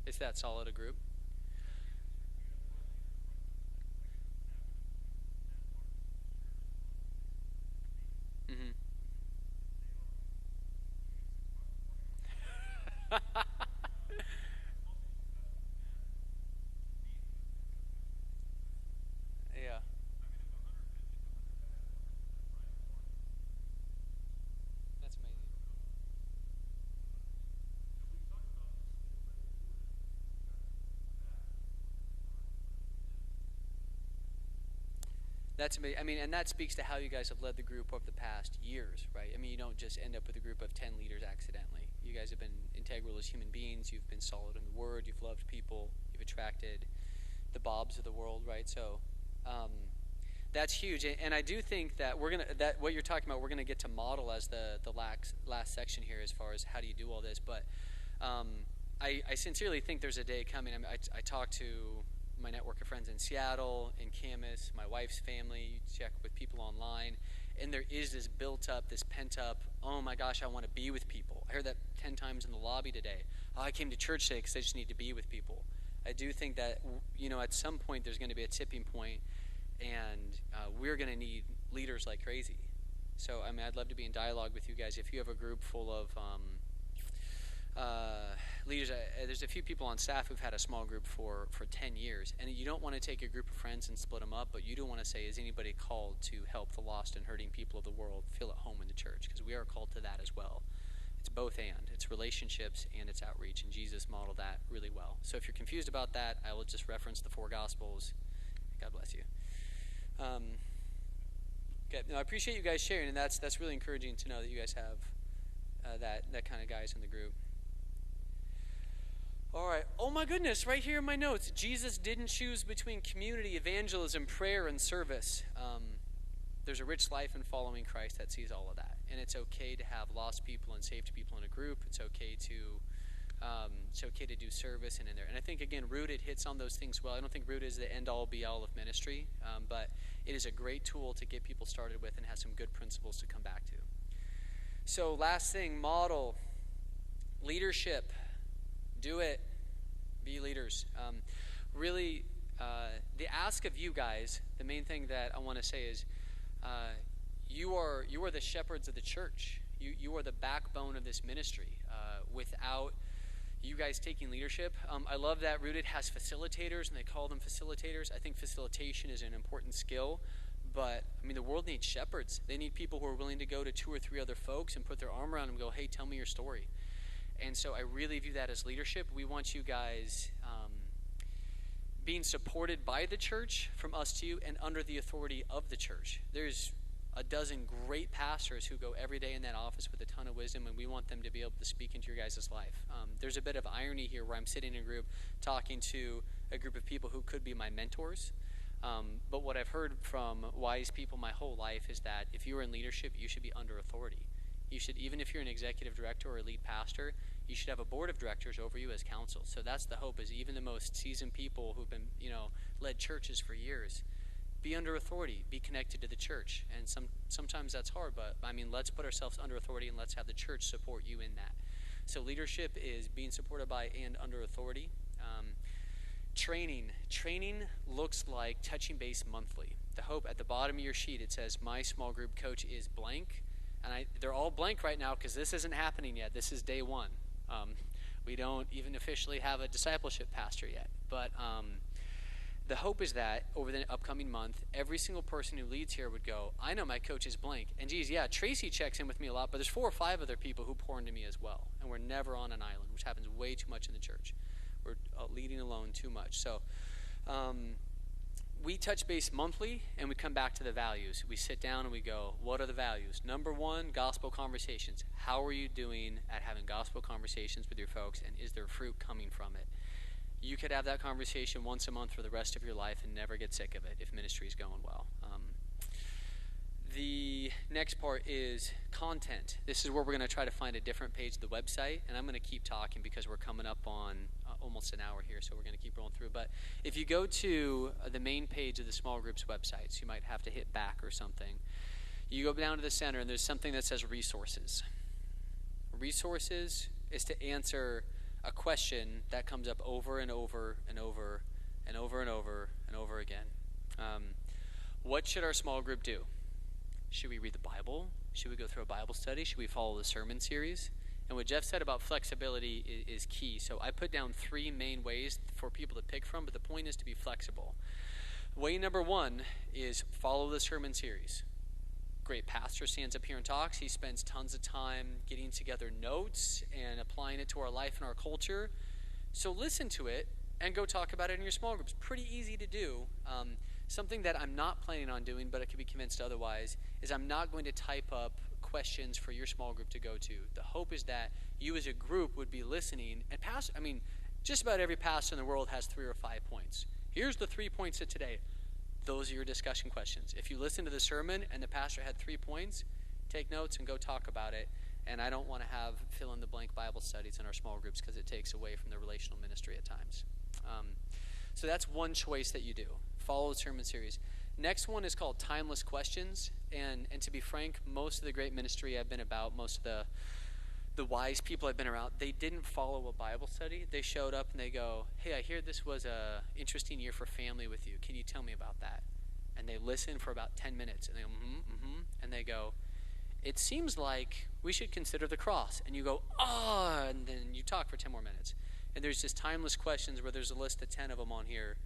It's that solid a group. Hmm. Yeah. That's amazing. That's amazing. I mean, and that speaks to how you guys have led the group over the past years, right? I mean, you don't just end up with a group of 10 leaders accidentally. You guys have been integral as human beings. You've been solid in the word. You've loved people. You've attracted the Bobs of the world, right? So, um, that's huge. And I do think that that what you're talking about, we're gonna get to model as the last section here as far as how do you do all this. But um, I sincerely think there's a day coming. I mean, I talk to my network of friends in Seattle, in Camas, my wife's family. You check with people online, and there is this built up, this pent up. Oh my gosh, I want to be with people. I heard that 10 times in the lobby today. Oh, I came to church today because I just need to be with people. I do think that at some point there's going to be a tipping point, and we're going to need leaders like crazy. So I mean, I'd love to be in dialogue with you guys. If you have a group full of leaders, there's a few people on staff who've had a small group for 10 years, and you don't want to take a group of friends and split them up, but you do want to say, is anybody called to help the lost and hurting people of the world feel at home in the church? Because we are called to that as well. It's both and. It's relationships and it's outreach, and Jesus modeled that really well. So if you're confused about that, I will just reference the 4 Gospels. God bless you. Okay, no, I appreciate you guys sharing, and that's really encouraging to know that you guys have that kind of guys in the group. All right. Oh my goodness, right here in my notes, Jesus didn't choose between community, evangelism, prayer, and service. There's a rich life in following Christ that sees all of that, and it's okay to have lost people and saved people in a group. It's okay to do service and in there. And I think again, Rooted hits on those things well. I don't think Rooted is the end all be all of ministry, but it is a great tool to get people started with and has some good principles to come back to. So last thing, model leadership. Do it. Be leaders. Really, the ask of you guys, the main thing that I want to say is, you are the shepherds of the church. You are the backbone of this ministry. Without you guys taking leadership, I love that Rooted has facilitators, and they call them facilitators. I think facilitation is an important skill, but I mean, the world needs shepherds. They need people who are willing to go to 2 or 3 other folks and put their arm around them and go, hey, tell me your story. And so I really view that as leadership. We want you guys being supported by the church from us to you and under the authority of the church. There's a dozen great pastors who go every day in that office with a ton of wisdom, and we want them to be able to speak into your guys' life. There's a bit of irony here where I'm sitting in a group talking to a group of people who could be my mentors. But what I've heard from wise people my whole life is that if you are in leadership, you should be under authority. You should, even if you're an executive director or a lead pastor, you should have a board of directors over you as counsel. So that's the hope, is even the most seasoned people who've been, led churches for years, be under authority, be connected to the church. And sometimes that's hard, but I mean, let's put ourselves under authority and let's have the church support you in that. So leadership is being supported by and under authority. Training looks like touching base monthly. The hope at the bottom of your sheet, it says, my small group coach is blank. And they're all blank right now because this isn't happening yet. This is day 1. We don't even officially have a discipleship pastor yet. But the hope is that over the upcoming month, every single person who leads here would go, I know my coach is blank. And geez, yeah, Tracy checks in with me a lot, but there's 4 or 5 other people who pour into me as well. And we're never on an island, which happens way too much in the church. We're leading alone too much. So we touch base monthly, and we come back to the values. We sit down and we go, what are the values? Number 1, gospel conversations. How are you doing at having gospel conversations with your folks, and is there fruit coming from it? You could have that conversation once a month for the rest of your life and never get sick of it if ministry is going well. The next part is content. This is where we're going to try to find a different page of the website, and I'm going to keep talking because we're coming up on almost an hour here, so we're going to keep rolling through. But if you go to the main page of the small groups websites, you might have to hit back or something. You go down to the center, and there's something that says resources. Resources is to answer a question that comes up over and over and over and over and over and over again. What should our small group do? Should we read the Bible? Should we go through a Bible study? Should we follow the sermon series? And what Jeff said about flexibility is key. So I put down 3 main ways for people to pick from, but the point is to be flexible. Way number 1 is follow the sermon series. Great pastor stands up here and talks. He spends tons of time getting together notes and applying it to our life and our culture. So listen to it and go talk about it in your small groups. Pretty easy to do. Something that I'm not planning on doing, but I could be convinced otherwise, is I'm not going to type up questions for your small group to go to. The hope is that you as a group would be listening. And just about every pastor in the world has 3 or 5 points. Here's the 3 points of today. Those are your discussion questions. If you listen to the sermon and the pastor had 3 points, take notes and go talk about it. And I don't want to have fill-in-the-blank Bible studies in our small groups because it takes away from the relational ministry at times. So that's one choice that you do. Follow the sermon series. Next one is called Timeless Questions. And to be frank, most of the great ministry I've been about, most of the wise people I've been around, they didn't follow a Bible study. They showed up and they go, hey, I hear this was a interesting year for family with you. Can you tell me about that? And they listen for about 10 minutes. And they go, and they go, it seems like we should consider the cross. And you go, and then you talk for 10 more minutes. And there's just timeless questions where there's a list of 10 of them on here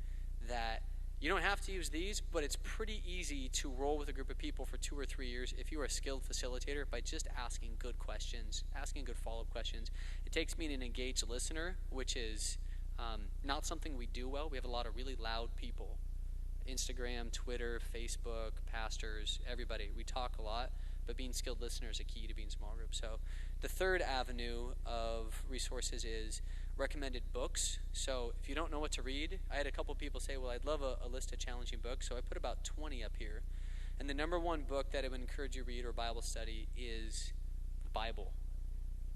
that you don't have to use these, but it's pretty easy to roll with a group of people for 2 or 3 years if you are a skilled facilitator by just asking good questions, asking good follow-up questions. It takes being an engaged listener, which is not something we do well. We have a lot of really loud people. Instagram, Twitter, Facebook, pastors, everybody. We talk a lot, but being skilled listeners is a key to being small group. So the third avenue of resources is recommended books. So if you don't know what to read, I had a couple people say, well, I'd love a list of challenging books. So I put about 20 up here. And the number 1 book that I would encourage you to read or Bible study is the Bible.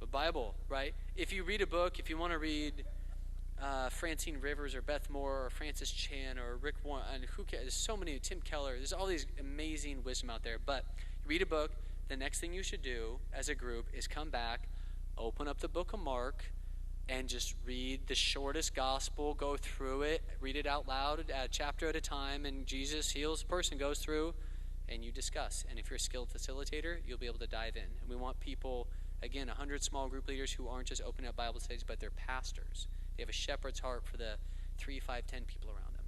The Bible, right? If you read a book, if you want to read Francine Rivers or Beth Moore or Francis Chan or Rick Warren, and who cares? There's so many, Tim Keller, there's all these amazing wisdom out there. But you read a book, the next thing you should do as a group is come back, open up the book of Mark, and just read the shortest gospel, go through it, read it out loud, a chapter at a time, and Jesus heals the person, goes through, and you discuss. And if you're a skilled facilitator, you'll be able to dive in. And we want people, again, 100 small group leaders who aren't just opening up Bible studies, but they're pastors. They have a shepherd's heart for the 3, 5, 10 people around them.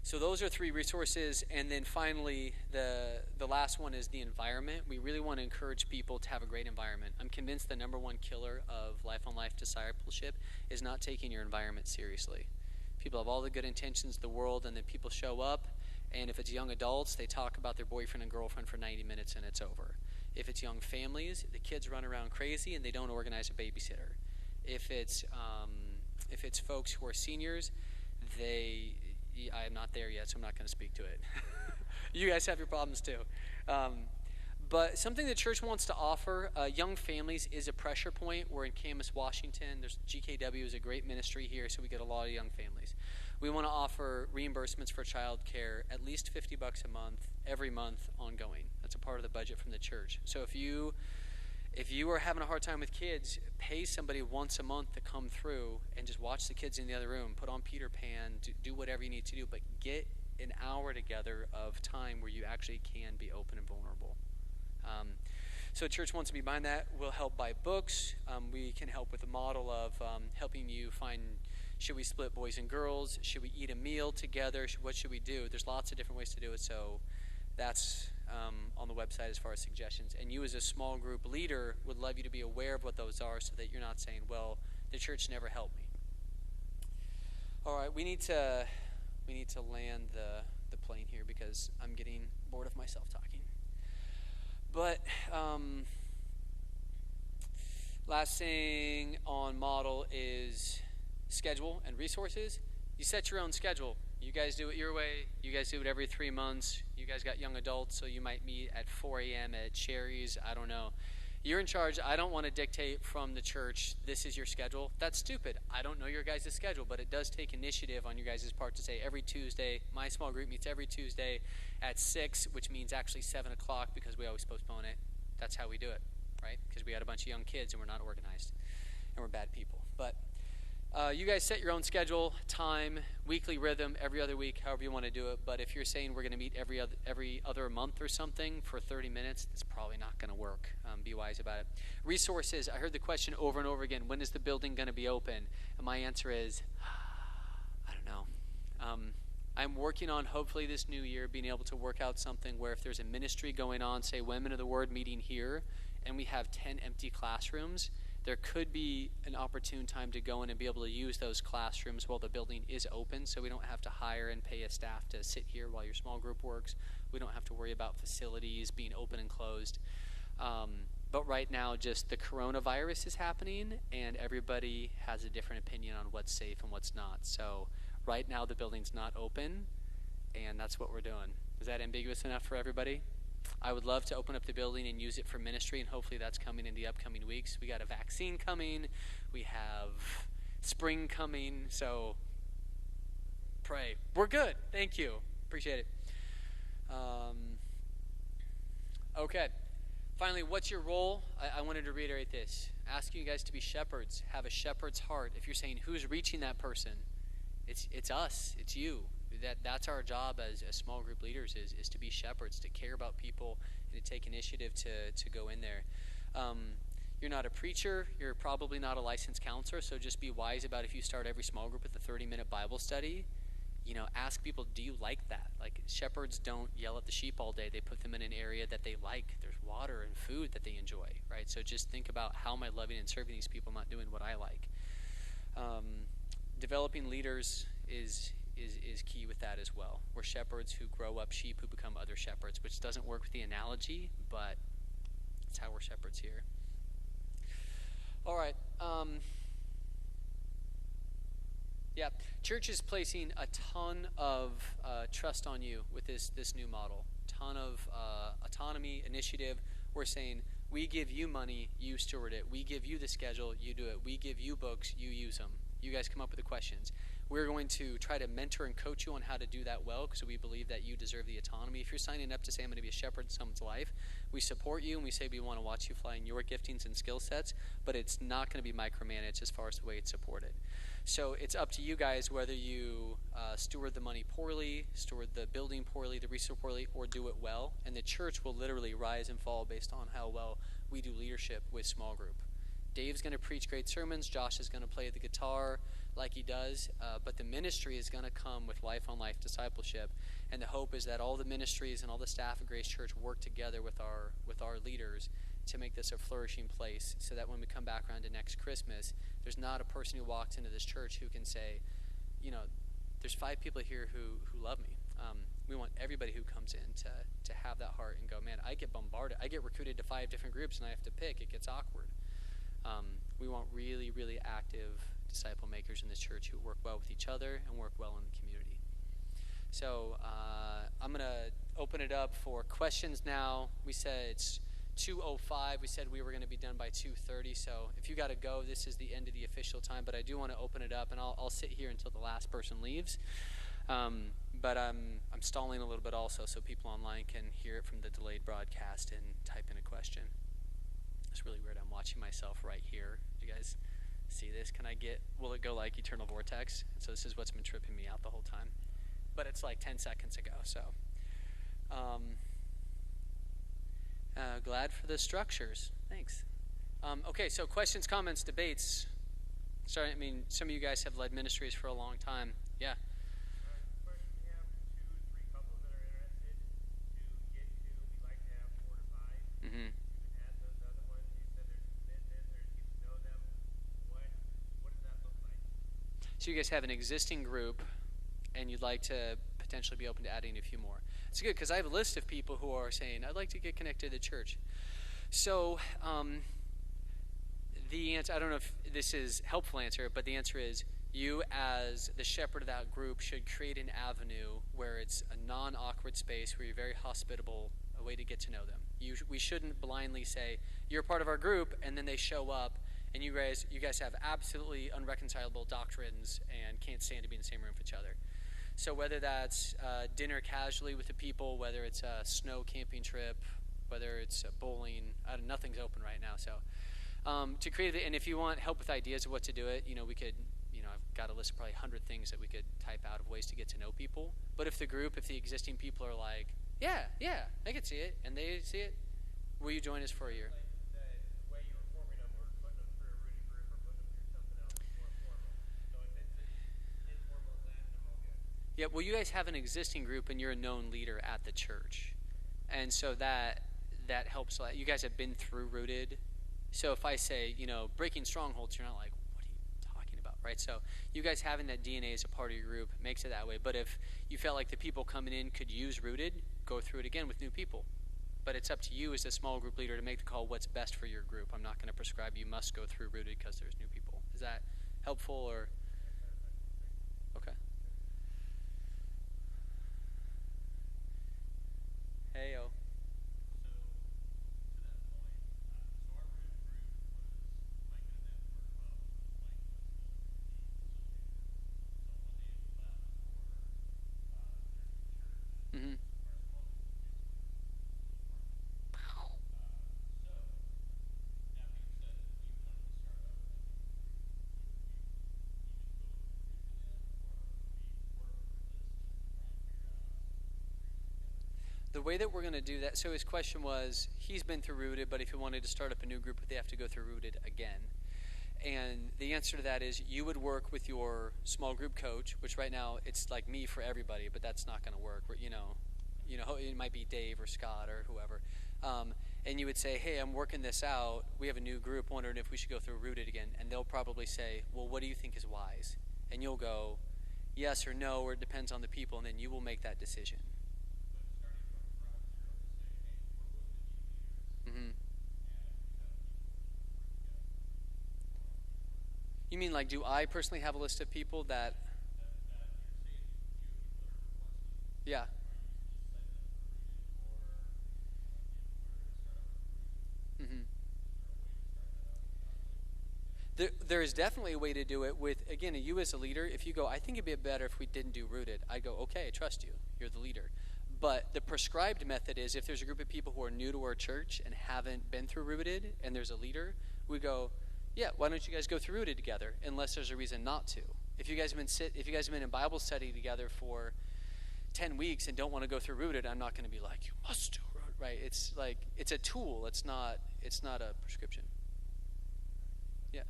So those are 3 resources. And then finally, the last one is the environment. We really want to encourage people to have a great environment. I'm convinced the number 1 killer of life-on-life discipleship is not taking your environment seriously. People have all the good intentions in the world, and then people show up, and if it's young adults, they talk about their boyfriend and girlfriend for 90 minutes and it's over. If it's young families, the kids run around crazy and they don't organize a babysitter. If it's folks who are seniors, I am not there yet, so I'm not going to speak to it. You guys have your problems too. But something the church wants to offer, young families is a pressure point. We're in Camas, Washington. GKW is a great ministry here, so we get a lot of young families. We want to offer reimbursements for child care, at least $50 a month, every month, ongoing. That's a part of the budget from the church. So if you are having a hard time with kids, pay somebody once a month to come through and just watch the kids in the other room, put on Peter Pan, do whatever you need to do, but get an hour together of time where you actually can be open and vulnerable. So church wants to be behind that. We'll help buy books. We can help with the model of helping you find, should we split boys and girls? Should we eat a meal together? What should we do? There's lots of different ways to do it. So that's on the website as far as suggestions. And you as a small group leader would love you to be aware of what those are so that you're not saying, well, the church never helped me. All right, we need to land the plane here because I'm getting bored of myself talking. But last thing on model is schedule and resources. You set your own schedule. You guys do it your way. You guys do it every 3 months. You guys got young adults, so you might meet at 4 a.m. at Cherry's. I don't know. You're in charge. I don't want to dictate from the church, this is your schedule. That's stupid. I don't know your guys' schedule, but it does take initiative on your guys' part to say every Tuesday, my small group meets every Tuesday at 6, which means actually 7 o'clock because we always postpone it. That's how we do it, right? Because we got a bunch of young kids and we're not organized and we're bad people. But you guys set your own schedule, time, weekly rhythm, every other week, however you want to do it. But if you're saying we're going to meet every other month or something for 30 minutes, it's probably not going to work. Be wise about it. Resources. I heard the question over and over again, when is the building going to be open? And my answer is, I don't know. I'm working on, hopefully this new year, being able to work out something where if there's a ministry going on, say Women of the Word meeting here, and we have 10 empty classrooms, there could be an opportune time to go in and be able to use those classrooms while the building is open, so we don't have to hire and pay a staff to sit here while your small group works. We don't have to worry about facilities being open and closed. But right now, just the coronavirus is happening, and everybody has a different opinion on what's safe and what's not. So right now, the building's not open, and that's what we're doing. Is that ambiguous enough for everybody? I would love to open up the building and use it for ministry, and hopefully that's coming in the upcoming weeks. We got a vaccine coming. We have spring coming, so pray. We're good. Thank you. Appreciate it. Okay. Finally, what's your role? I wanted to reiterate this. Asking you guys to be shepherds. Have a shepherd's heart. If you're saying, who's reaching that person? It's us. It's you. That's our job as small group leaders is to be shepherds, to care about people, and to take initiative to go in there. You're not a preacher. You're probably not a licensed counselor, so just be wise about if you start every small group with a 30-minute Bible study. Ask people, do you like that? Like, shepherds don't yell at the sheep all day. They put them in an area that they like. There's water and food that they enjoy, right? So just think about, how am I loving and serving these people, not doing what I like? Developing leaders is key with that as well. We're shepherds who grow up sheep who become other shepherds, which doesn't work with the analogy, but it's how we're shepherds here. All right. Yeah, church is placing a ton of trust on you with this new model. Ton of autonomy, initiative. We're saying, we give you money, you steward it. We give you the schedule, you do it. We give you books, you use them. You guys come up with the questions. We're going to try to mentor and coach you on how to do that well, because we believe that you deserve the autonomy. If you're signing up to say, I'm going to be a shepherd in someone's life, we support you and we say we want to watch you fly in your giftings and skill sets, but it's not going to be micromanaged as far as the way it's supported. So it's up to you guys whether you steward the money poorly, steward the building poorly, the resource poorly, or do it well. And the church will literally rise and fall based on how well we do leadership with small group. Dave's going to preach great sermons. Josh is going to play the guitar like he does. But the ministry is going to come with life-on-life discipleship. And the hope is that all the ministries and all the staff of Grace Church work together with our leaders to make this a flourishing place, so that when we come back around to next Christmas, there's not a person who walks into this church who can say, there's 5 people here who love me. We want everybody who comes in to have that heart and go, man, I get bombarded. I get recruited to 5 different groups and I have to pick. It gets awkward. We want really, really active disciple makers in this church who work well with each other and work well in the community. So I'm going to open it up for questions now. We said it's 2:05. We said we were going to be done by 2:30. So if you got to go, this is the end of the official time. But I do want to open it up, and I'll sit here until the last person leaves. But I'm stalling a little bit also, so people online can hear it from the delayed broadcast and type in a question. It's really weird. I'm watching myself right here. You guys see this? Will it go like Eternal Vortex? So this is what's been tripping me out the whole time. But it's like 10 seconds ago, so. Glad for the structures. Thanks. Okay, so questions, comments, debates. Sorry, some of you guys have led ministries for a long time. Yeah. Question, we have 2 or 3 couples that are interested to get to. We'd like to have 4 to 5. Mm-hmm. You can add those other ones. You said there's commitment, there's get to know them. What does that look like? So you guys have an existing group, and you'd like to potentially be open to adding a few more. It's good, because I have a list of people who are saying, I'd like to get connected to the church. So the answer, I don't know if this is a helpful answer, but the answer is, you as the shepherd of that group should create an avenue where it's a non-awkward space, where you're very hospitable, way to get to know them. We shouldn't blindly say, you're part of our group, and then they show up, and you guys have absolutely unreconcilable doctrines and can't stand to be in the same room with each other. So whether that's dinner casually with the people, whether it's a snow camping trip, whether it's bowling, nothing's open right now. So to create it, and if you want help with ideas of what to do it, we could, I've got a list of probably 100 things that we could type out of ways to get to know people. But if the existing people are like, yeah, I could see it, and they see it, will you join us for a year? The way you were forming them, or putting them through a rooted group, or putting them through something else more formal. So if it's as informal as that, I'm all good. Yeah, well, you guys have an existing group, and you're a known leader at the church, and so that helps a lot. You guys have been through Rooted, so if I say, breaking strongholds, you're not like, what are you talking about, right? So you guys having that DNA as a part of your group makes it that way. But if you felt like the people coming in could use Rooted, go through it again with new people. But it's up to you as a small group leader to make the call what's best for your group. I'm not going to prescribe you must go through Rooted because there's new people. Is that helpful or? Okay. Hey-o. Mm-hmm. The way that we're going to do that, so his question was, he's been through Rooted, but if he wanted to start up a new group, they have to go through Rooted again. And the answer to that is you would work with your small group coach, which right now it's like me for everybody, but that's not going to work. It might be Dave or Scott or whoever. And you would say, hey, I'm working this out. We have a new group wondering if we should go through Rooted again. And they'll probably say, well, what do you think is wise? And you'll go, yes or no, or it depends on the people, and then you will make that decision. Mm-hmm. You mean like, do I personally have a list of people that? Yeah. Mm-hmm. There is definitely a way to do it with, again, you as a leader. If you go, I think it'd be better if we didn't do Rooted. I go, okay, I trust you. You're the leader. But the prescribed method is if there's a group of people who are new to our church and haven't been through Rooted, and there's a leader, we go, yeah, why don't you guys go through Rooted together? Unless there's a reason not to. If you guys have been in Bible study together for 10 weeks and don't want to go through Rooted, I'm not going to be like, you must do Rooted, right? It's like, it's a tool. It's not a prescription. Yeah.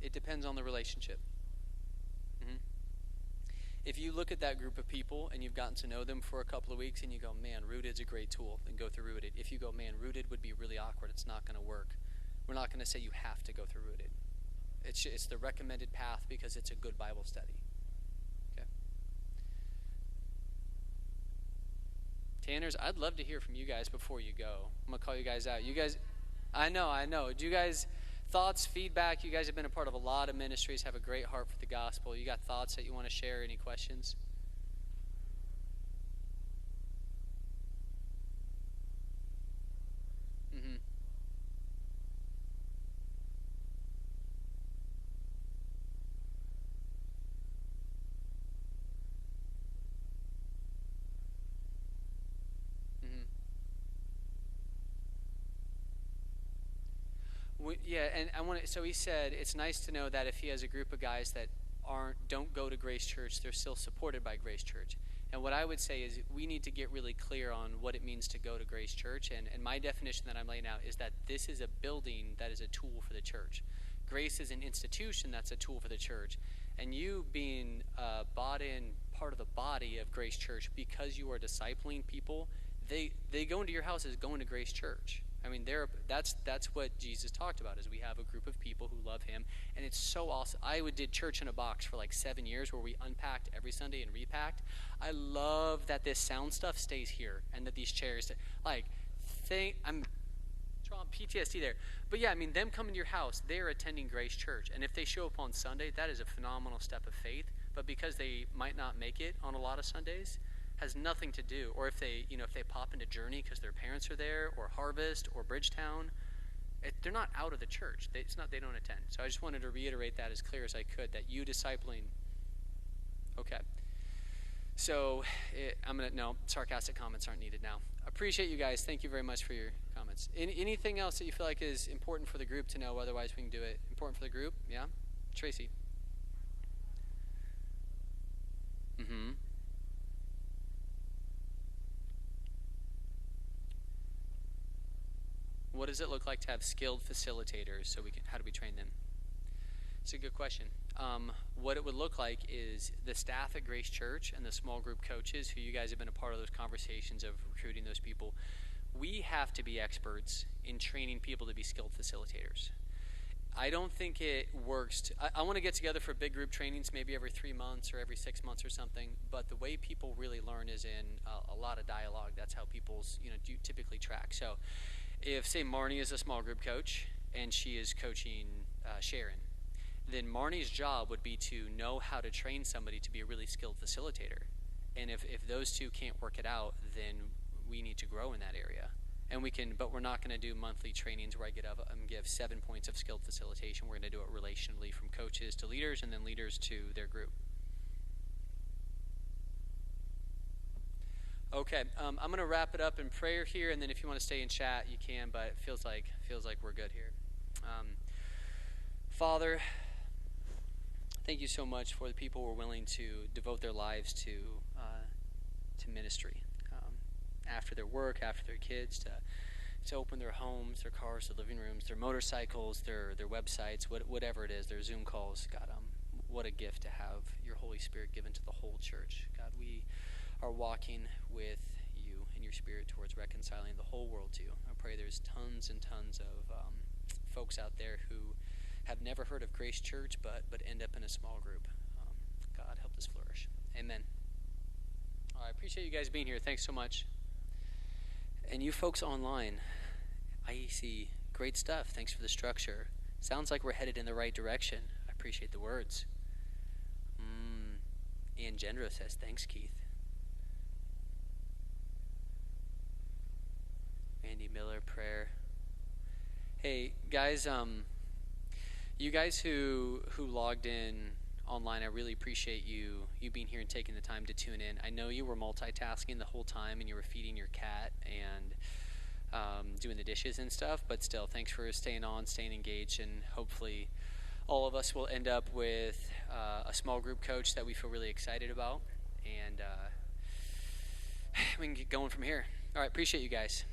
It depends on the relationship. Mm-hmm. If you look at that group of people and you've gotten to know them for a couple of weeks and you go, man, Rooted's a great tool, then go through Rooted. If you go, man, Rooted would be really awkward, it's not going to work, we're not going to say you have to go through Rooted. It's the recommended path because it's a good Bible study. Okay. Tanners, I'd love to hear from you guys before you go. I'm going to call you guys out. You guys, I know. Do you guys, thoughts, feedback? You guys have been a part of a lot of ministries, have a great heart for the gospel. You got thoughts that you want to share? Any questions? Mm-hmm. Mm-hmm. And I want to. So he said it's nice to know that if he has a group of guys that don't go to Grace Church, they're still supported by Grace Church. And what I would say is we need to get really clear on what it means to go to Grace Church. And my definition that I'm laying out is that this is a building that is a tool for the church. Grace is an institution that's a tool for the church. And you being bought in part of the body of Grace Church because you are discipling people, they go into your house as going to Grace Church. I mean, that's what Jesus talked about, is we have a group of people who love him, and it's so awesome. I did church in a box for like 7 years where we unpacked every Sunday and repacked. I love that this sound stuff stays here and that these chairs, I'm drawing PTSD there. But yeah, I mean, them coming to your house, they're attending Grace Church, and if they show up on Sunday, that is a phenomenal step of faith. But because they might not make it on a lot of Sundays, has nothing to do, or if they, if they pop into Journey because their parents are there, or Harvest, or Bridgetown, they're not out of the church. It's not they don't attend. So I just wanted to reiterate that as clear as I could, that you discipling. Okay. So no, sarcastic comments aren't needed now. Appreciate you guys. Thank you very much for your comments. Anything else that you feel like is important for the group to know? Otherwise, we can do it. Important for the group? Yeah? Tracy? Mm-hmm. What does it look like to have skilled facilitators? How do we train them? It's a good question. What it would look like is the staff at Grace Church and the small group coaches, who you guys have been a part of those conversations of recruiting those people, we have to be experts in training people to be skilled facilitators. I don't think it works. I want to get together for big group trainings maybe every 3 months or every 6 months or something, but the way people really learn is in a lot of dialogue. That's how people's do typically track. So if, say, Marnie is a small group coach and she is coaching Sharon, then Marnie's job would be to know how to train somebody to be a really skilled facilitator. And if those two can't work it out, then we need to grow in that area. And we can, but we're not going to do monthly trainings where I give 7 points of skilled facilitation. We're going to do it relationally, from coaches to leaders, and then leaders to their group. Okay, I'm going to wrap it up in prayer here, and then if you want to stay in chat, you can. But it feels like we're good here. Father, thank you so much for the people who are willing to devote their lives to ministry. After their work, after their kids, to open their homes, their cars, their living rooms, their motorcycles, their websites, whatever it is, their Zoom calls. God, what a gift to have your Holy Spirit given to the whole church. God, we are walking with you and your Spirit towards reconciling the whole world to you. I pray there's tons and tons of folks out there who have never heard of Grace Church, but end up in a small group. God, help this flourish. Amen. All right, I appreciate you guys being here. Thanks so much. And you folks online, IEC, great stuff. Thanks for the structure. Sounds like we're headed in the right direction. I appreciate the words. Ian Gendro says, thanks, Keith. Andy Miller, prayer. Hey, guys, you guys who logged in online, I really appreciate you being here and taking the time to tune in. I know you were multitasking the whole time, and you were feeding your cat and doing the dishes and stuff, but still, thanks for staying on, staying engaged, and hopefully all of us will end up with a small group coach that we feel really excited about, and we can get going from here. All right, appreciate you guys.